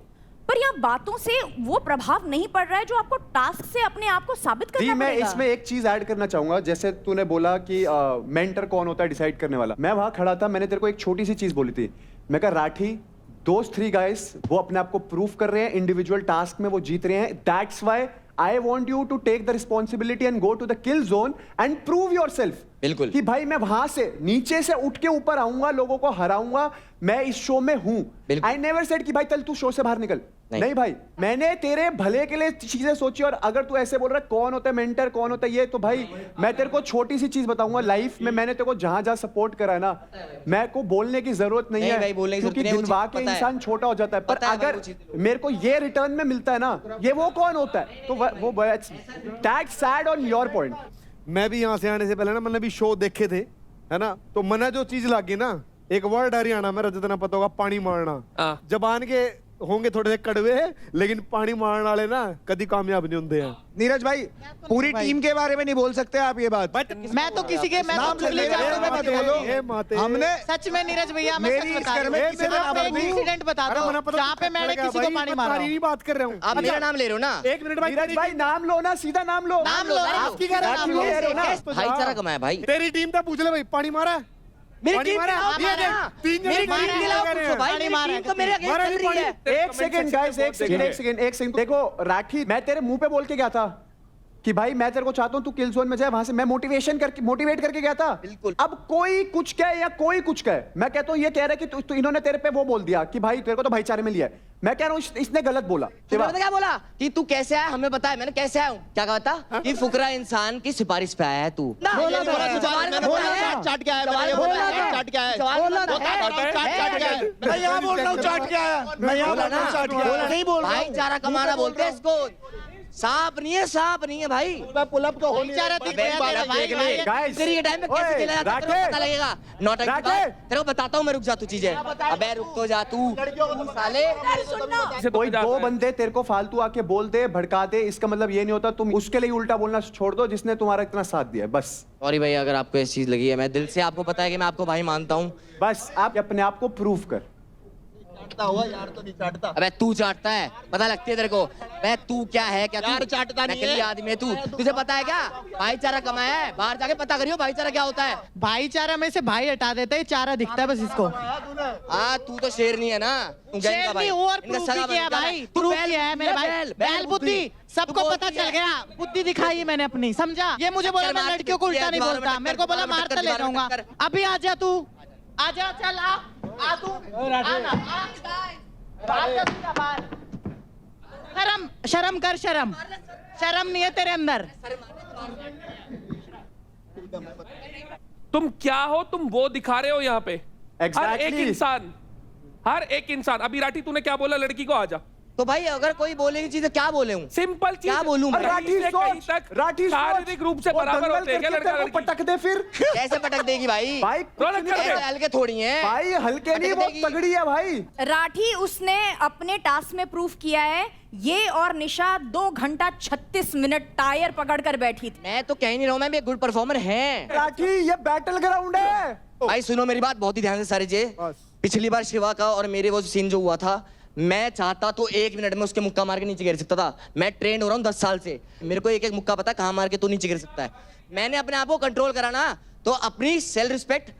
पर यहाँ बातों से वो प्रभाव नहीं पड़ रहा है जो आपको टास्क से अपने आप को साबित करना मैं पड़ेगा। इसमें एक चीज ऐड करना चाहूंगा, जैसे तूने बोला कि मेंटर कौन होता है डिसाइड करने वाला। मैं वहां खड़ा था, मैंने तेरे को एक छोटी सी चीज बोली थी, मैं कहा राठी दोस 3 गाइस वो अपने आप को प्रूव कर रहे हैं, इंडिविजुअल टास्क में वो जीत रहे हैं, that's why I want you to take the responsibility and go to the kill zone and prove yourself. बिल्कुल कि भाई मैं वहां से नीचे से उठ के ऊपर आऊंगा, लोगों को हराऊंगा, मैं इस शो में हूं। आई नेवर सेड कि भाई चल तू शो से बाहर निकल, नहीं भाई, मैंने तेरे भले के लिए चीजें सोची। और अगर तू ऐसे बोल रहा है कौन होता है मेंटर, कौन होता है ये, तो भाई मैं तेरे को छोटी सी चीज बताऊंगा, लाइफ में मैंने तेरे को जहां जहां सपोर्ट करा है ना, मैं को बोलने की जरूरत नहीं है भाई, बोलने की क्योंकि जरूरत नहीं है, दिनवा के इंसान छोटा हो जाता है, पर अगर मेरे को ये रिटर्न में मिलता है ना, ये वो कौन होता है, तो वो that's sad on your point. मैं भी यहाँ से आने से पहले ना मैंने भी शो देखे थे, है ना, तो मैंने जो चीज लागी ना, एक वर्ड हरियाणा में जितना पता होगा, पानी मारना। जबान के होंगे थोड़े से कड़वे, लेकिन पानी मारने वाले ना कभी कामयाब नहीं होते हैं। नीरज भाई पूरी टीम के बारे में नहीं बोल सकते आप ये बात। मैं तो किसी के नाम ले हमने सच में नीरज भैया मैं मेरी सच बता रही हूं, इंसिडेंट बता दो जहां पे मैंने किसी को पानी मारा। नहीं बात कर रहा हूँ, आप मेरा नाम ले रहे हो ना। एक मिनट भाई, नाम लो ना, सीधा नाम लो, आपकी भाईचारा कमाया भाई। तेरी टीम तो पूछ ले भाई, पानी मारा मेरी टीम एक सेकंड गाइस, एक सेकंड देखो राठी, मैं तेरे मुंह पे बोल के गया था कि भाई मैं तेरे को चाहता हूं तू किल जोन में जाए, वहां से मैं मोटिवेट करके गया था। बिल्कुल। अब कोई कुछ कहे या कोई कुछ कहे, मैं कहता हूं ये कह रहा है कि इन्होंने तेरे पे वो बोल दिया कि भाई तेरे को तो भाईचारे में लिया है। मैं कह रहा हूं इसने गलत बोला। तूने क्या बोला कि तू कैसे आया, हमें पता है, मैंने कैसे आया हूं, क्या कहा था कि फुकरा इंसान की सिफारिश पे आया है तू। भाईचारा कमाना बोलते हैं इसको। सांप नहीं है भाई। पुल अप तो हो नहीं भाई तेरी के टाइम पे कैसे खेला जाता है तेरे को पता लगेगा। नौटंकी तेरे को बताता हूँ मैं, रुक जा तू चीजें। अबे रुक तो जा तू साले। कोई दो बंदे तेरे को फालतू आके बोल दे, भड़का दे, इसका मतलब ये नहीं होता तुम उसके लिए उल्टा बोलना छोड़ दो जिसने तुम्हारा इतना साथ दिया है। बस सॉरी भाई अगर आपको ऐसी चीज लगी है, मैं दिल से आपको पता है कि मैं आपको भाई मानता हूँ। बस आप अपने आप को प्रूव कर। हुआ यार तो नहीं चाटता। अबे तू चाटता है, पता लगती है तेरे को। मैं तू क्या है, क्या यार चाटता नहीं है आदमी है तू। तुझे पता है क्या भाईचारा कमाया है? बाहर जाके पता करियो भाईचारा क्या होता है। भाईचारा में से भाई हटा देते हैं, चारा दिखता है बस इसको। हाँ तू तो शेर नहीं है ना। शेर नहीं और प्रूफ किया भाई, प्रूफ किया है मेरे भाई। बैल बुद्धि सबको पता चल गया, बुद्धि दिखाई है मैंने अपनी, समझा? ये मुझे बोला मैं लड़कियों को उल्टा नहीं बोलता, मेरे को बोला मारता ले जाऊंगा। अभी आ जा तू, आजा चल आ तू शर्म कर, शर्म नहीं है तेरे अंदर। तुम क्या हो? तुम वो दिखा रहे हो यहाँ पे। Exactly. हर एक इंसान अभी राठी तूने क्या बोला? लड़की को आजा। तो भाई अगर कोई बोलेगी चीज क्या बोले हूँ? सिंपल चीज क्या बोलूं? राठी शारीरिक रूप से बराबर होते हैं क्या लड़का लड़की? पटक दे फिर। कैसे पटक देगी भाई? हल्के थोड़ी है भाई, हल्के नहीं वो तगड़ी है भाई। राठी उसने अपने टास्क में प्रूफ किया है। ये और निशा 2 घंटा 36 मिनट टायर पकड़ कर बैठी थी। मैं तो कह नहीं रहा हूँ, मैं भी एक गुड परफॉर्मर है। राठी ये बैटल ग्राउंड है भाई। सुनो मेरी बात बहुत ही ध्यान से सारी जी। पिछली बार शिवा का और मेरे वो सीन जो हुआ था, मैं चाहता तो 1 मिनट में उसके मुक्का मार के नीचे गिर सकता था। मैं ट्रेन हो रहा हूँ 10 साल से, मेरे को एक एक मुक्का पता कहाँ मार के तू नीचे गिर सकता है। मैंने अपने आप को कंट्रोल करा ना, तो अपनी सेल्फ रिस्पेक्ट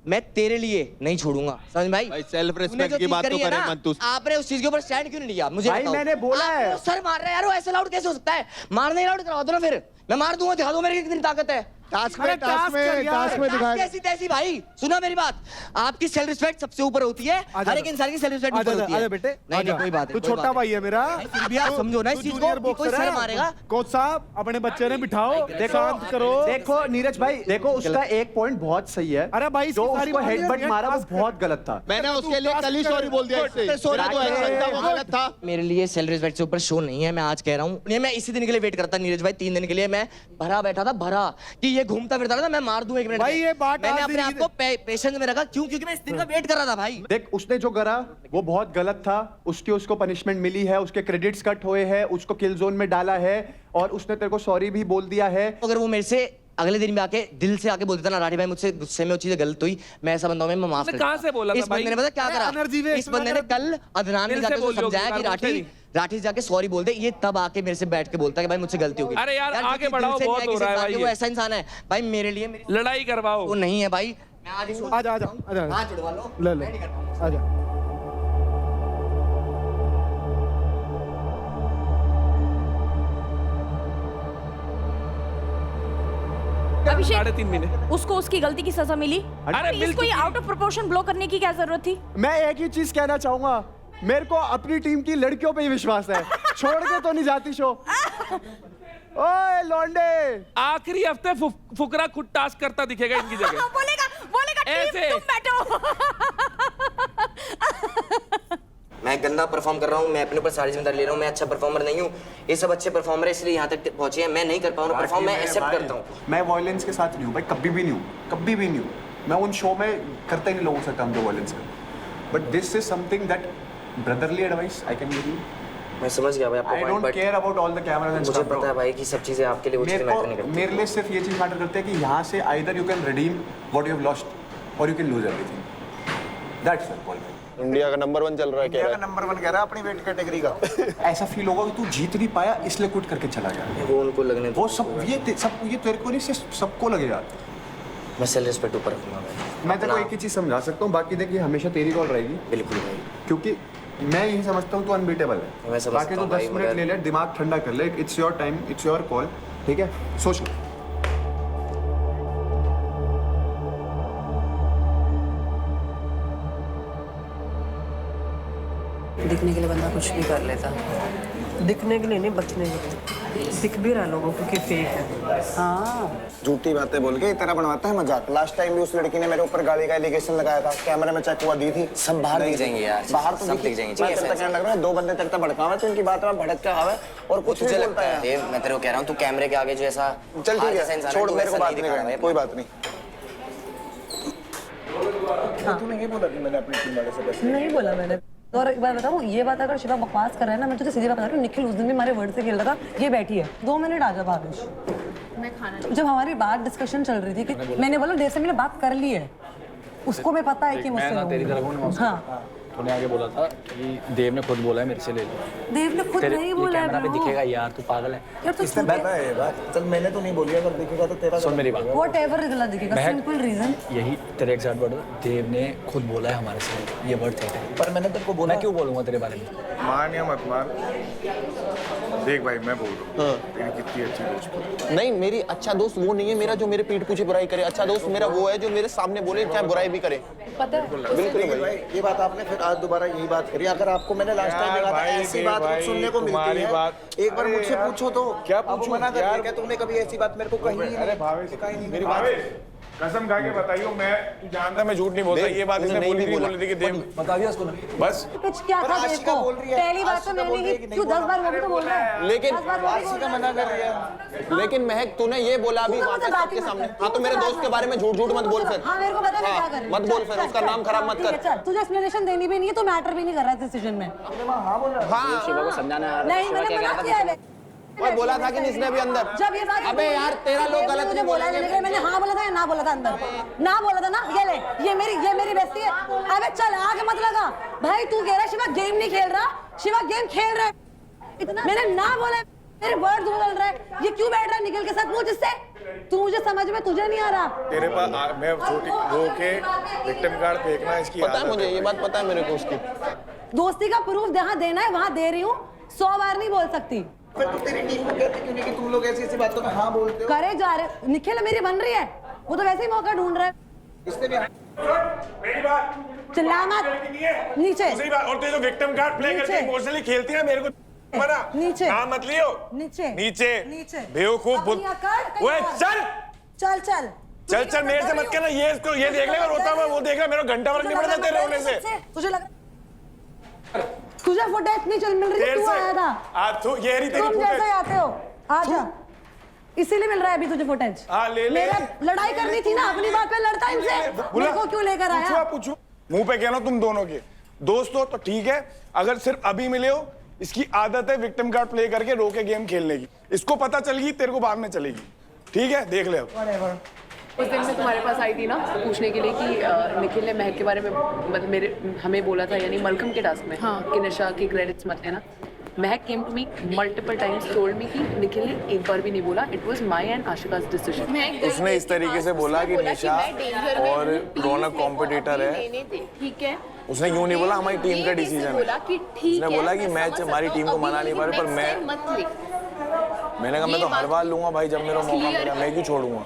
मैं तेरे लिए नहीं छोड़ूंगा, समझ भाई? सेल्फ रिस्पेक्ट की बात तो करे मत तू। आपने उस चीज के ऊपर स्टैंड क्यों नहीं लिया? मुझे भाई मैंने बोला है। सर मार रहे यार, वो ऐसे लाउड कैसे हो सकता है? मारने लाउड करवा दो ना फिर, मैं मार दूंगा, दिखा दो मेरी कितनी ताकत है। टास्क में दिखाया। कैसी तैसी भाई, सुना मेरी बात, आपकी सेल्फ रिस्पेक्ट सबसे ऊपर होती है। हर एक इंसान की सेल्फ रिस्पेक्ट ऊपर होती है। बेटे नहीं कोई बात तू छोटा भाई है मेरा, फिर भी आप समझो ना इस चीज को। कोई सर मारेगा? कोच साहब अपने बच्चे ने बिठाओ, शांत करो। देखो नीरज भाई, देखो उसका एक पॉइंट बहुत सही है। अरे भाई जो उसको हेडबट मारा वो बहुत गलत था। मैंने उसके लिए कल ही सॉरी बोल दिया। वो गलत था। मेरे लिए सेल्फ रिस्पेक्ट से ऊपर शो नहीं है, मैं आज कह रहा हूँ। मैं इसी दिन के लिए वेट करता नीरज भाई, 3 दिन के लिए मैं भरा बैठा था, भरा कि ये घूमता फिरता था, मैं मार दूं 1 मिनट भाई। ये बात मैंने अपने आप को पेशेंस में रखा। क्यों? क्योंकि मैं इस दिन का वेट कर रहा था भाई। देख उसने जो करा वो बहुत गलत था, उसको पनिशमेंट मिली है, उसके क्रेडिट्स कट हुए हैं, उसको किल जोन में डाला है और उसने तेरे को सॉरी भी बोल दिया है। अगर वो मेरे से अगले दिन भी आके दिल से आके बोल देता ना, राठी भाई मुझसे गुस्से में वो चीज गलत हुई, मैं ऐसा बंदा हूं, मैं माफ कर। कहां से बोला था इस बंदे ने पता क्या करा? इस बंदे ने कल अदनान ने जाके समझाया कि राठी जाके सॉरी बोल दे। ये तब आके मेरे से बैठ के बोलता है कि भाई मुझसे गलती हो गई। अरे यार आगे बढ़ाओ, बहुत हो रहा है भाई। वो ऐसा इंसान है भाई, मेरे लिए लड़ाई करवाओ। वो नहीं है भाई। मैं आज आजा हाथ जुड़वा लो, ले आजा। अभिषेक 3.5 महीने उसको उसकी गलती की सजा मिली। अरे इसको ये आउट ऑफ प्रोपोर्शन ब्लो करने की क्या जरूरत थी? मैं एक ही चीज कहना चाहूंगा, मेरे को अपनी टीम की लड़कियों पे ही विश्वास है। छोड़ के तो नहीं जाती शो। ओए लौंडे, आखिरी हफ्ते फुकरा खुद टास्क करता दिखेगा इनकी जगह। बोलेगा ऐसे तुम बैठो। मैं गंदा परफॉर्म कर रहा हूँ, मैं अपने ऊपर सारी जिम्मेदारी ले रहा हूँ। मैं अच्छा परफॉर्मर नहीं हूँ, ये सब अच्छे परफॉर्मर है इसलिए यहाँ तक पहुंचे हैं। मैं नहीं कर पाऊँ परफॉर्म, मैं एक्सेप्ट करता हूँ। मैं वायलेंस के साथ नहीं हूँ भाई, कभी भी नहीं हूँ, कभी भी नहीं हूँ। मैं उन शो में करता ही नहीं लोगों से काम जो वायलेंस कर। But this is something that brotherly advice I can give you. मैं समझ गया भाई आपका I don't care about all the cameras and मुझे पता है भाई कि सब चीजें आपके लिए वो चीजें मैटर नहीं करती। मेरे लिए सिर्फ ये चीज मैटर करती है कि यहाँ से either you can redeem what you have lost और you can lose everything. That's it. India का नंबर 1 चल रहा है, कह रहा है नंबर 1 कह रहा है अपनी वेट कैटेगरी का। ऐसा फील होगा कि तू जीत नहीं पाया इसलिए क्विट करके चला गया। वो उनको लगने वो सब ये तेरे को नहीं, सबको लगेगा। मैं सेल्फ रिस्पेक्ट ऊपर रखूंगा। मैं तेरे को एक ही चीज समझा सकता हूँ, बाकी देखिए हमेशा तेरी कॉल रहेगी। बिल्कुल भाई, क्योंकि मैं यही समझता हूँ तू अनबीटेबल है। बाकी तो 10 मिनट ले ले, दिमाग ठंडा कर ले। It's your time, it's your call, ठीक है? सोच लो। दिखने के लिए बंदा कुछ भी कर लेता, दिखने के लिए नहीं, बचने के लिए। दिख भी रहा लोगों को कि फेक है। हाँ झूठी बातें बोल के इतना बनवाता है मजाक। लास्ट टाइम भी उस लड़की ने मेरे ऊपर गाली का एलिगेशन लगाया था, कैमरे में चेक हुआ दी थी। सब बाहर दिख जाएंगे यार, बाहर तो सब दिख जाएंगे। मैं तक कहने लग रहा है 2 बंदे तक भड़का हुआ है, तो इनकी बात में भड़क के आवे और कुछ नहीं बोलता है। देव मैं तेरे को कह रहा हूँ तू कैमरे के आगे जो ऐसा चल ठीक है छोड़, मेरे को बात नहीं करना है, कोई बात नहीं। तूने ये बोला कि मैंने अपनी टीम वाले से पैसे नहीं बोला मैंने। और एक बार बताऊँ, ये बात अगर शिवा बकवास कर रहा है ना, मैं तुझे सीधी बात बता रही हूँ, निखिल उस दिन भी हमारे वर्ड से खेल रहा था। ये बैठी है 2 मिनट आ जा भावेश। मैं खाना जब हमारी बात डिस्कशन चल रही थी कि मैंने बोला देव से मैंने बात कर ली है, उसको भी पता है कि मुझसे तेरी तरफ हाँ तूने आगे बोला था कि देव ने खुद बोला है मेरे से ले लो। देव ने खुद नहीं बोला है कैमरा पे दिखेगा यार, तू पागल है यार। तो इसने बताया ये बात, चल मैंने तो नहीं बोली, अगर दिखेगा तो तेरा सुन मेरी बात। व्हाटएवर गलत दिखेगा, सिंपल रीजन यही तेरे एग्जैक्ट वर्ड, देव ने खुद बोला है हमारे से, ये वर्ड थे। पर मैंने तेरे को बोला, मैं क्यों बोलूंगा तेरे बारे में? मान या मत मान, देख भाई मैं बोल रहा हूँ तेरी कितनी अच्छी दोस्त। नहीं मेरी अच्छा दोस्त वो नहीं है मेरा जो मेरे पीठ पीछे बुराई करे। अच्छा दोस्त मेरा वो है जो मेरे सामने बोले चाहे बुराई भी करे। पता है बिल्कुल भाई, ये बात आपने फिर आज दोबारा यही बात करी। अगर आपको मैंने लास्ट टाइम बोला था ऐसी बात कुछ सुनने को मिलती है, एक बार मुझसे पूछो तो क्या पूछो, मना कर दिया क्या तुमने कभी ऐसी बात मेरे को कही नहीं? अरे भावेश मेरी बात कसम खा के बताइयो, मैं तू जानता मैं झूठ नहीं बोलता। ये बात इसने बोली थी कि देव बता दिया उसको ना बस कुछ क्या था देखो, पहली बात तो मैंने ही क्यों 10 बार वो भी तो बोल रहा है, लेकिन आशिका मना कर रही है। लेकिन महक तूने ये बोला अभी सबके सामने। हाँ तो मेरे दोस्त के बारे में झूठ झूठ मत बोल फिर। हाँ मेरे को पता है क्या कर रही है, मत बोल फिर, उसका नाम खराब मत कर। चल तुझे एक्सप्लेनेशन देनी भी नहीं है तो मैटर भी नहीं कर रहा है डिसीजन में। हाँ बोल रहा हाँ शिवा को समझाना नहीं मैंने मना किया है। और बोला था कि इसने भी अंदर जब ये बात अबे यार तेरा लोग गलत मुझे नहीं बोला है, बोलेंगे। मैंने हाँ बोला था या ना बोला था अंदर, ना बोला था ना। ये ले ये मेरी बेइज्जती है। अबे चल आगे मत लगा भाई, तू कह रहा है शिवा गेम नहीं खेल रहा, शिवा गेम खेल रहा है, इतना मैंने ना बोला, मेरे वर्ड बदल रहा है। ये क्यों बैठ रहा है निखिल के साथ, मुझ इससे तू मुझे समझ में तुझे नहीं आ रहा। तेरे पास मैं छोटी रो के विक्टिम कार्ड फेंकना इसकी पता है मुझे, ये बात पता है मेरे को उसकी। दोस्ती का प्रूफ जहाँ देना है वहाँ दे रही हूँ, 100 बार नहीं बोल सकती। फिर तू तेरी टीम को कहती क्यों नहीं कि तुम लोग ऐसी ऐसी बातों में हाँ बोलते हो? करे जा रहे निखिल मेरी बन रही है, वो तो वैसे ही मौका ढूंढ रहा है। इसने भी मेरी बात चिल्ला मत, नीचे दूसरी बात, और तू जो विक्टिम कार्ड प्ले करके इमोशनली खेलती है मेरे को मना नीचे नाम मत लियो, नीचे नीचे नीचे बेवकूफ बुद्ध। ओए चल चल चल चल चल मेरे से मत कहना, ये इसको ये देख लेगा रोता हुआ, वो देख रहा, मेरे को घंटा फर्क नहीं पड़ता तेरे रोने से। तुझे लग तुझे फुटेज नहीं चल मिल रही, तू आया था आ तू ये रही तेरी तुम फुटेज, जैसे आते हो आजा, इसीलिए मिल रहा है अभी तुझे फुटेज। हाँ ले ले, मेरा लड़ाई करनी थी ना, अपनी बात पे लड़ता इनसे, मेरे को क्यों लेकर आया? पूछो मुंह पे कहना तुम दोनों के दोस्त हो तो ठीक है, अगर सिर्फ अभी मिले हो, इसकी आदत है विक्टिम कार्ड प्ले करके रो के गेम खेलने की, इसको पता चल गई तेरे को बाद में चलेगी, ठीक है देख ले अब। उस दिन मैं तुम्हारे पास आई थी ना पूछने के लिए कि निखिल ने महक के बारे में मतलब हमें बोला था, यानी मलकम के टास्क में कि निशा की क्रेडिट्स मत लेना। Mahak came to me multiple times told me कि निखिल ने एक बार भी नहीं बोला it was my and Ashika's decision. उसने इस तरीके से बोला कि निशा और रौनक कॉम्पिटिटर है, ठीक है, उसने यूं नहीं बोला हमारी टीम का डिसीजन है, उसने बोला कि मैच हमारी टीम को मना नहीं पा रही, पर मैंने कहा मैं तो हर बार लूंगा भाई जब मेरा मौका मिला, मैं क्यों छोड़ूंगा।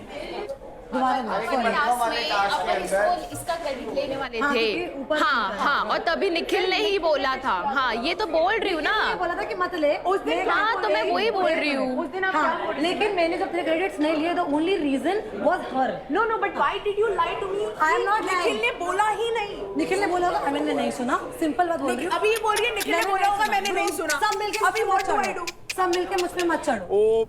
इसका क्रेडिट लेने वाले थे। हाँ हाँ, और तभी निखिल ने ही बोला था। हाँ ये तो बोल रही हूँ ना, बोला था कि मत ले उस दिन। हाँ तो मैं वही बोल रही हूँ। हाँ, लेकिन मैंने जब तेरे क्रेडिट्स नहीं लिए, the only reason was her. No no, but why did you lie to me? I am not Nikhil ने बोला ही नहीं। निखिल ने बोला होगा, मैंने नहीं सुना, सिंपल बात बोल रही हूँ। अभी ये बोल रही है निखिल ने बोला होगा, मैंने नहीं सुना। सब मिलके अभी व्हाट डू आई डू? सब मिलके मुझ पे मत चढ़ो।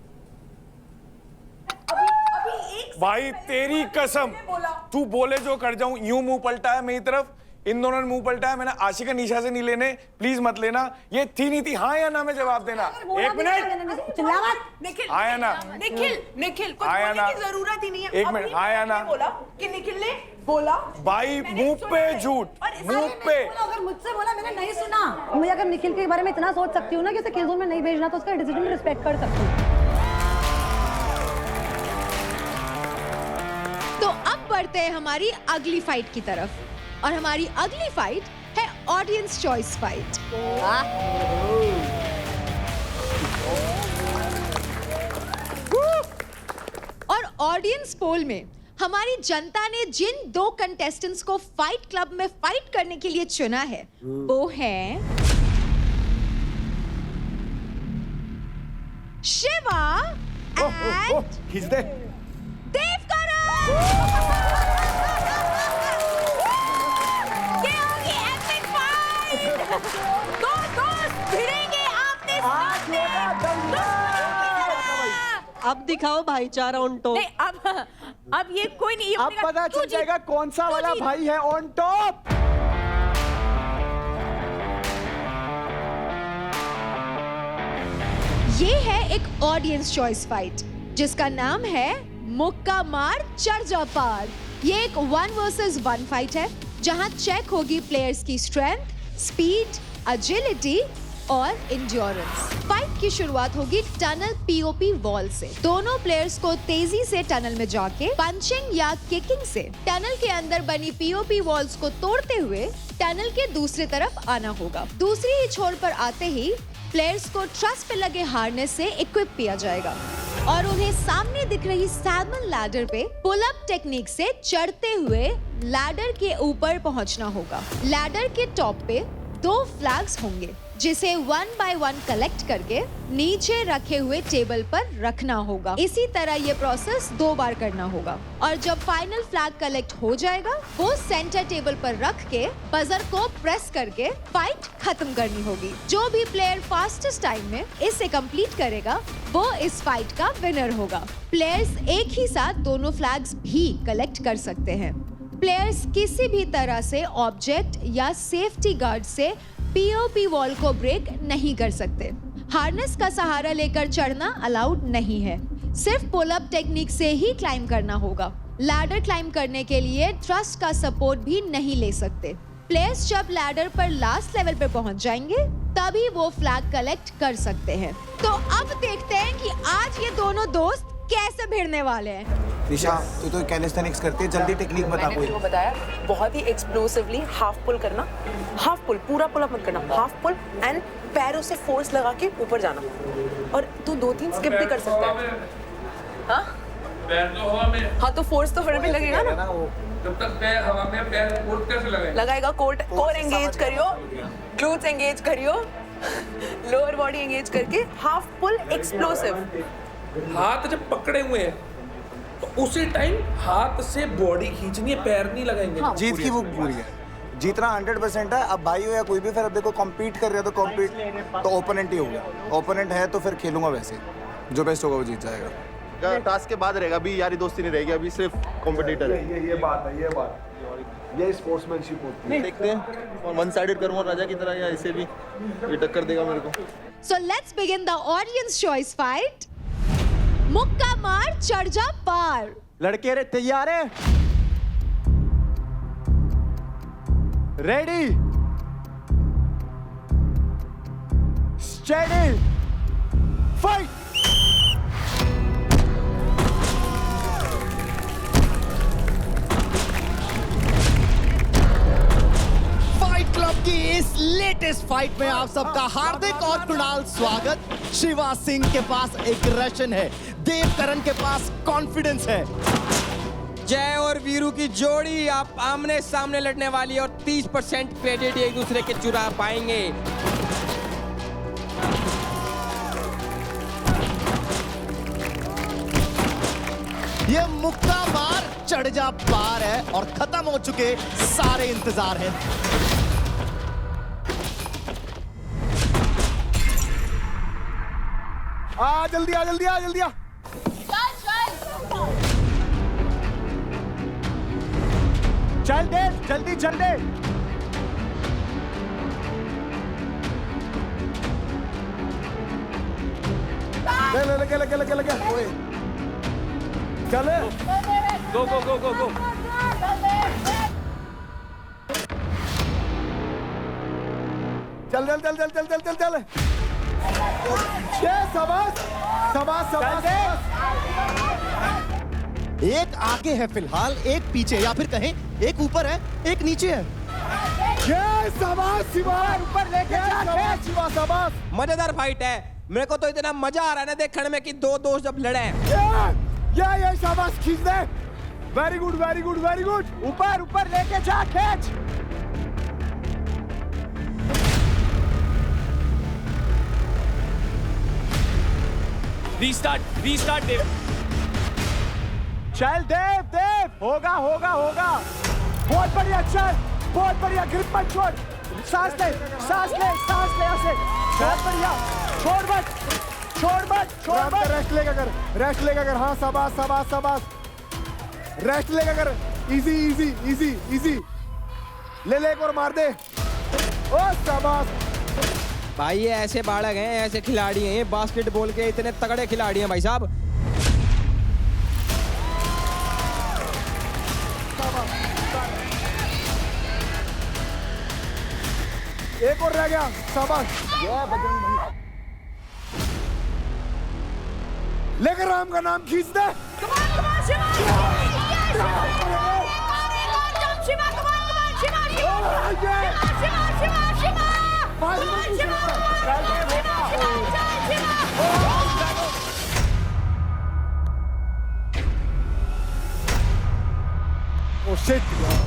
भाई तेरी कसम, तू बोले जो कर जाऊं, यूं मुंह पलटा है मेरी तरफ, इन दोनों ने मुंह पलटा है, मैंने आशिका निशा से नहीं लेने, प्लीज मत लेना, ये थी नहीं थी, हाँ या ना में जवाब देना। एक मिनट, निखिल, हाँ या ना, निखिल कुछ हाँ या बोलने ना, की जरूरत ही नहीं है। एक मिनट, हाँ या ना, बोला कि निखिल ने बोला भाई मुंह पे झूठ, मुंह पे। अगर मुझसे बोला मैंने नहीं सुना, मैं अगर निखिल के बारे में इतना सोच सकती हूँ ना कि उसे किल जोन में नहीं भेजना, तो उसका डिसीजन रिस्पेक्ट कर सकती हूँ। तो अब बढ़ते हैं हमारी अगली फाइट की तरफ, और हमारी अगली फाइट है ऑडियंस चॉइस फाइट। और ऑडियंस पोल में हमारी जनता ने जिन 2 कंटेस्टेंट्स को फाइट क्लब में फाइट करने के लिए चुना है वो हैं शिवा खींच दे। देव करण। ये होगी epic fight। दो दोस्त भिड़ेंगे आमने सामने। अब दिखाओ भाईचारा ऑन टॉप। नहीं, अब ये कोई नहीं। अब पता चल जाएगा कौन सा वाला भाई है ऑन टॉप। ये है एक ऑडियंस चॉइस फाइट जिसका नाम है मुक्का मार चढ़ जा पार। ये एक 1 वर्सेस 1 फाइट है जहां चेक होगी प्लेयर्स की स्ट्रेंथ, स्पीड, एजिलिटी और इंड्योरेंस। फाइट की शुरुआत होगी टनल पीओपी वॉल से। दोनों प्लेयर्स को तेजी से टनल में जाके पंचिंग या किकिंग से टनल के अंदर बनी पीओपी वॉल्स को तोड़ते हुए टनल के दूसरी तरफ आना होगा। दूसरी ही छोर पर आते ही प्लेयर्स को ट्रस पे लगे हार्नेस से इक्विप किया जाएगा और उन्हें सामने दिख रही सैल्मन लैडर पे पुल अप टेक्निक से चढ़ते हुए लैडर के ऊपर पहुंचना होगा। लैडर के टॉप पे 2 फ्लैग्स होंगे जिसे 1 बाय 1 कलेक्ट करके नीचे रखे हुए टेबल पर रखना होगा। इसी तरह ये प्रोसेस 2 बार करना होगा और जब फाइनल फ्लैग कलेक्ट हो जाएगा वो सेंटर टेबल पर रख के बजर को प्रेस करके फाइट खत्म करनी होगी। जो भी प्लेयर फास्टेस्ट टाइम में इसे कंप्लीट करेगा वो इस फाइट का विनर होगा। प्लेयर्स एक ही साथ दोनों फ्लैग्स भी कलेक्ट कर सकते हैं। प्लेयर्स किसी भी तरह से ऑब्जेक्ट या सेफ्टी गार्ड से पीओपी वॉल को ब्रेक नहीं कर सकते। हार्नेस का सहारा लेकर चढ़ना अलाउड नहीं है। सिर्फ पुल अप टेक्निक से ही क्लाइंब करना होगा। लैडर क्लाइंब करने के लिए ट्रस्ट का सपोर्ट भी नहीं ले सकते। प्लेयर्स जब लैडर पर लास्ट लेवल पर पहुंच जाएंगे तभी वो फ्लैग कलेक्ट कर सकते हैं। तो अब देखते हैं कि आज ये दोनों दोस्त कैसे भिड़ने वाले हैं। निशा, तू तो कैलिस्थेनिक्स करती है, जल्दी टेक्निक बता कोई। मैंने बताया बहुत ही एक्सप्लोसिवली हाफ पुल करना, हाफ पुल, पूरा पुल अप मत करना, हाफ पुल एंड पैरों से फोर्स लगा के ऊपर जाना। और तू 2-3 स्किप भी कर सकता है। हाँ? पैर तो हवा में। हाँ तो फोर्स तो फिर भी लगेगा ना। जब तक पैर हवा में, पैर कोर कैसे लगेगा? लगाएगा कोर एंगेज करियो, ग्लूट्स एंगेज करियो, लोअर बॉडी एंगेज करके हाफ पुल एक्सप्लोसिव। हाथ जब पकड़े हुए हैं तो उसी टाइम हाथ से बॉडी खींचनी है, पैर नहीं लगाएंगे। हाँ, जीत की वो पूरी है। जीतना 100% है। अब भाई हो या कोई भी, फिर अब देखो कॉम्पीट कर रहे हो तो कॉम्पीट तो ओपोनेंट ही होगा। ओपोनेंट है तो फिर खेलूंगा वैसे, जो बेस्ट होगा वो जीत जाएगा। टास्क के बाद रहेगा, अभी यारी दोस्ती नहीं रहेगी, अभी सिर्फ कॉम्पिटिटर है। ये बात है, ये स्पोर्ट्समैनशिप होती है। देखते हैं और 1 साइडेड करूंगा राजा की तरह या इसे भी ये टक्कर देगा मेरे को। So let's begin the audience choice fight. मुक्का मार चढ़ जा पार। लड़के रे तैयार है? Ready, steady, fight. Fight club की इस लेटेस्ट फाइट में आप सबका हार्दिक और कुणाल स्वागत। शिवा सिंह के पास एग्रेशन है, देव करण के पास कॉन्फिडेंस है। जय और वीरू की जोड़ी आप आमने सामने लड़ने वाली और 30% क्रेडिट एक दूसरे के चुरा पाएंगे। ये मुक्का मार चढ़ जा पार है और खत्म हो चुके सारे इंतजार हैं। जल्दी आ, जल्दी आ, जल्दी आ। चल दे, जल्दी चल दे। लगे। चल। गो गो गो गो गो। चल। शाबाश। एक आगे है फिलहाल, एक पीछे, या फिर कहें एक ऊपर है एक नीचे है। ऊपर लेके शाबाश। मजेदार फाइट है। मेरे को तो इतना मजा आ रहा है ना देखने में कि 2 दोस्त जब लड़े। ये शाबाश, खींच दे। Very good. ऊपर लेके जा, खींच। रीस्टार्ट देव। चल देव देव, होगा होगा होगा। बहुत बढ़िया, चल बहुत बढ़िया, ग्रिप मत छोड़, सांस ले ऐसे, बहुत बढ़िया, छोड़ मत। रेस्ट लेगा कर, हाँ शाबाश, रेस्ट लेगा कर, इजी, ले एक और मार दे, ओ शाबाश। भाई ये ऐसे बालक हैं, ऐसे खिलाड़ी हैं, ये बास्केटबॉल के इतने तगड़े खिलाड़ी हैं भाई साहब। एक और रह गया, शाबाश। लेकर राम का नाम खींच दे। Oh shit!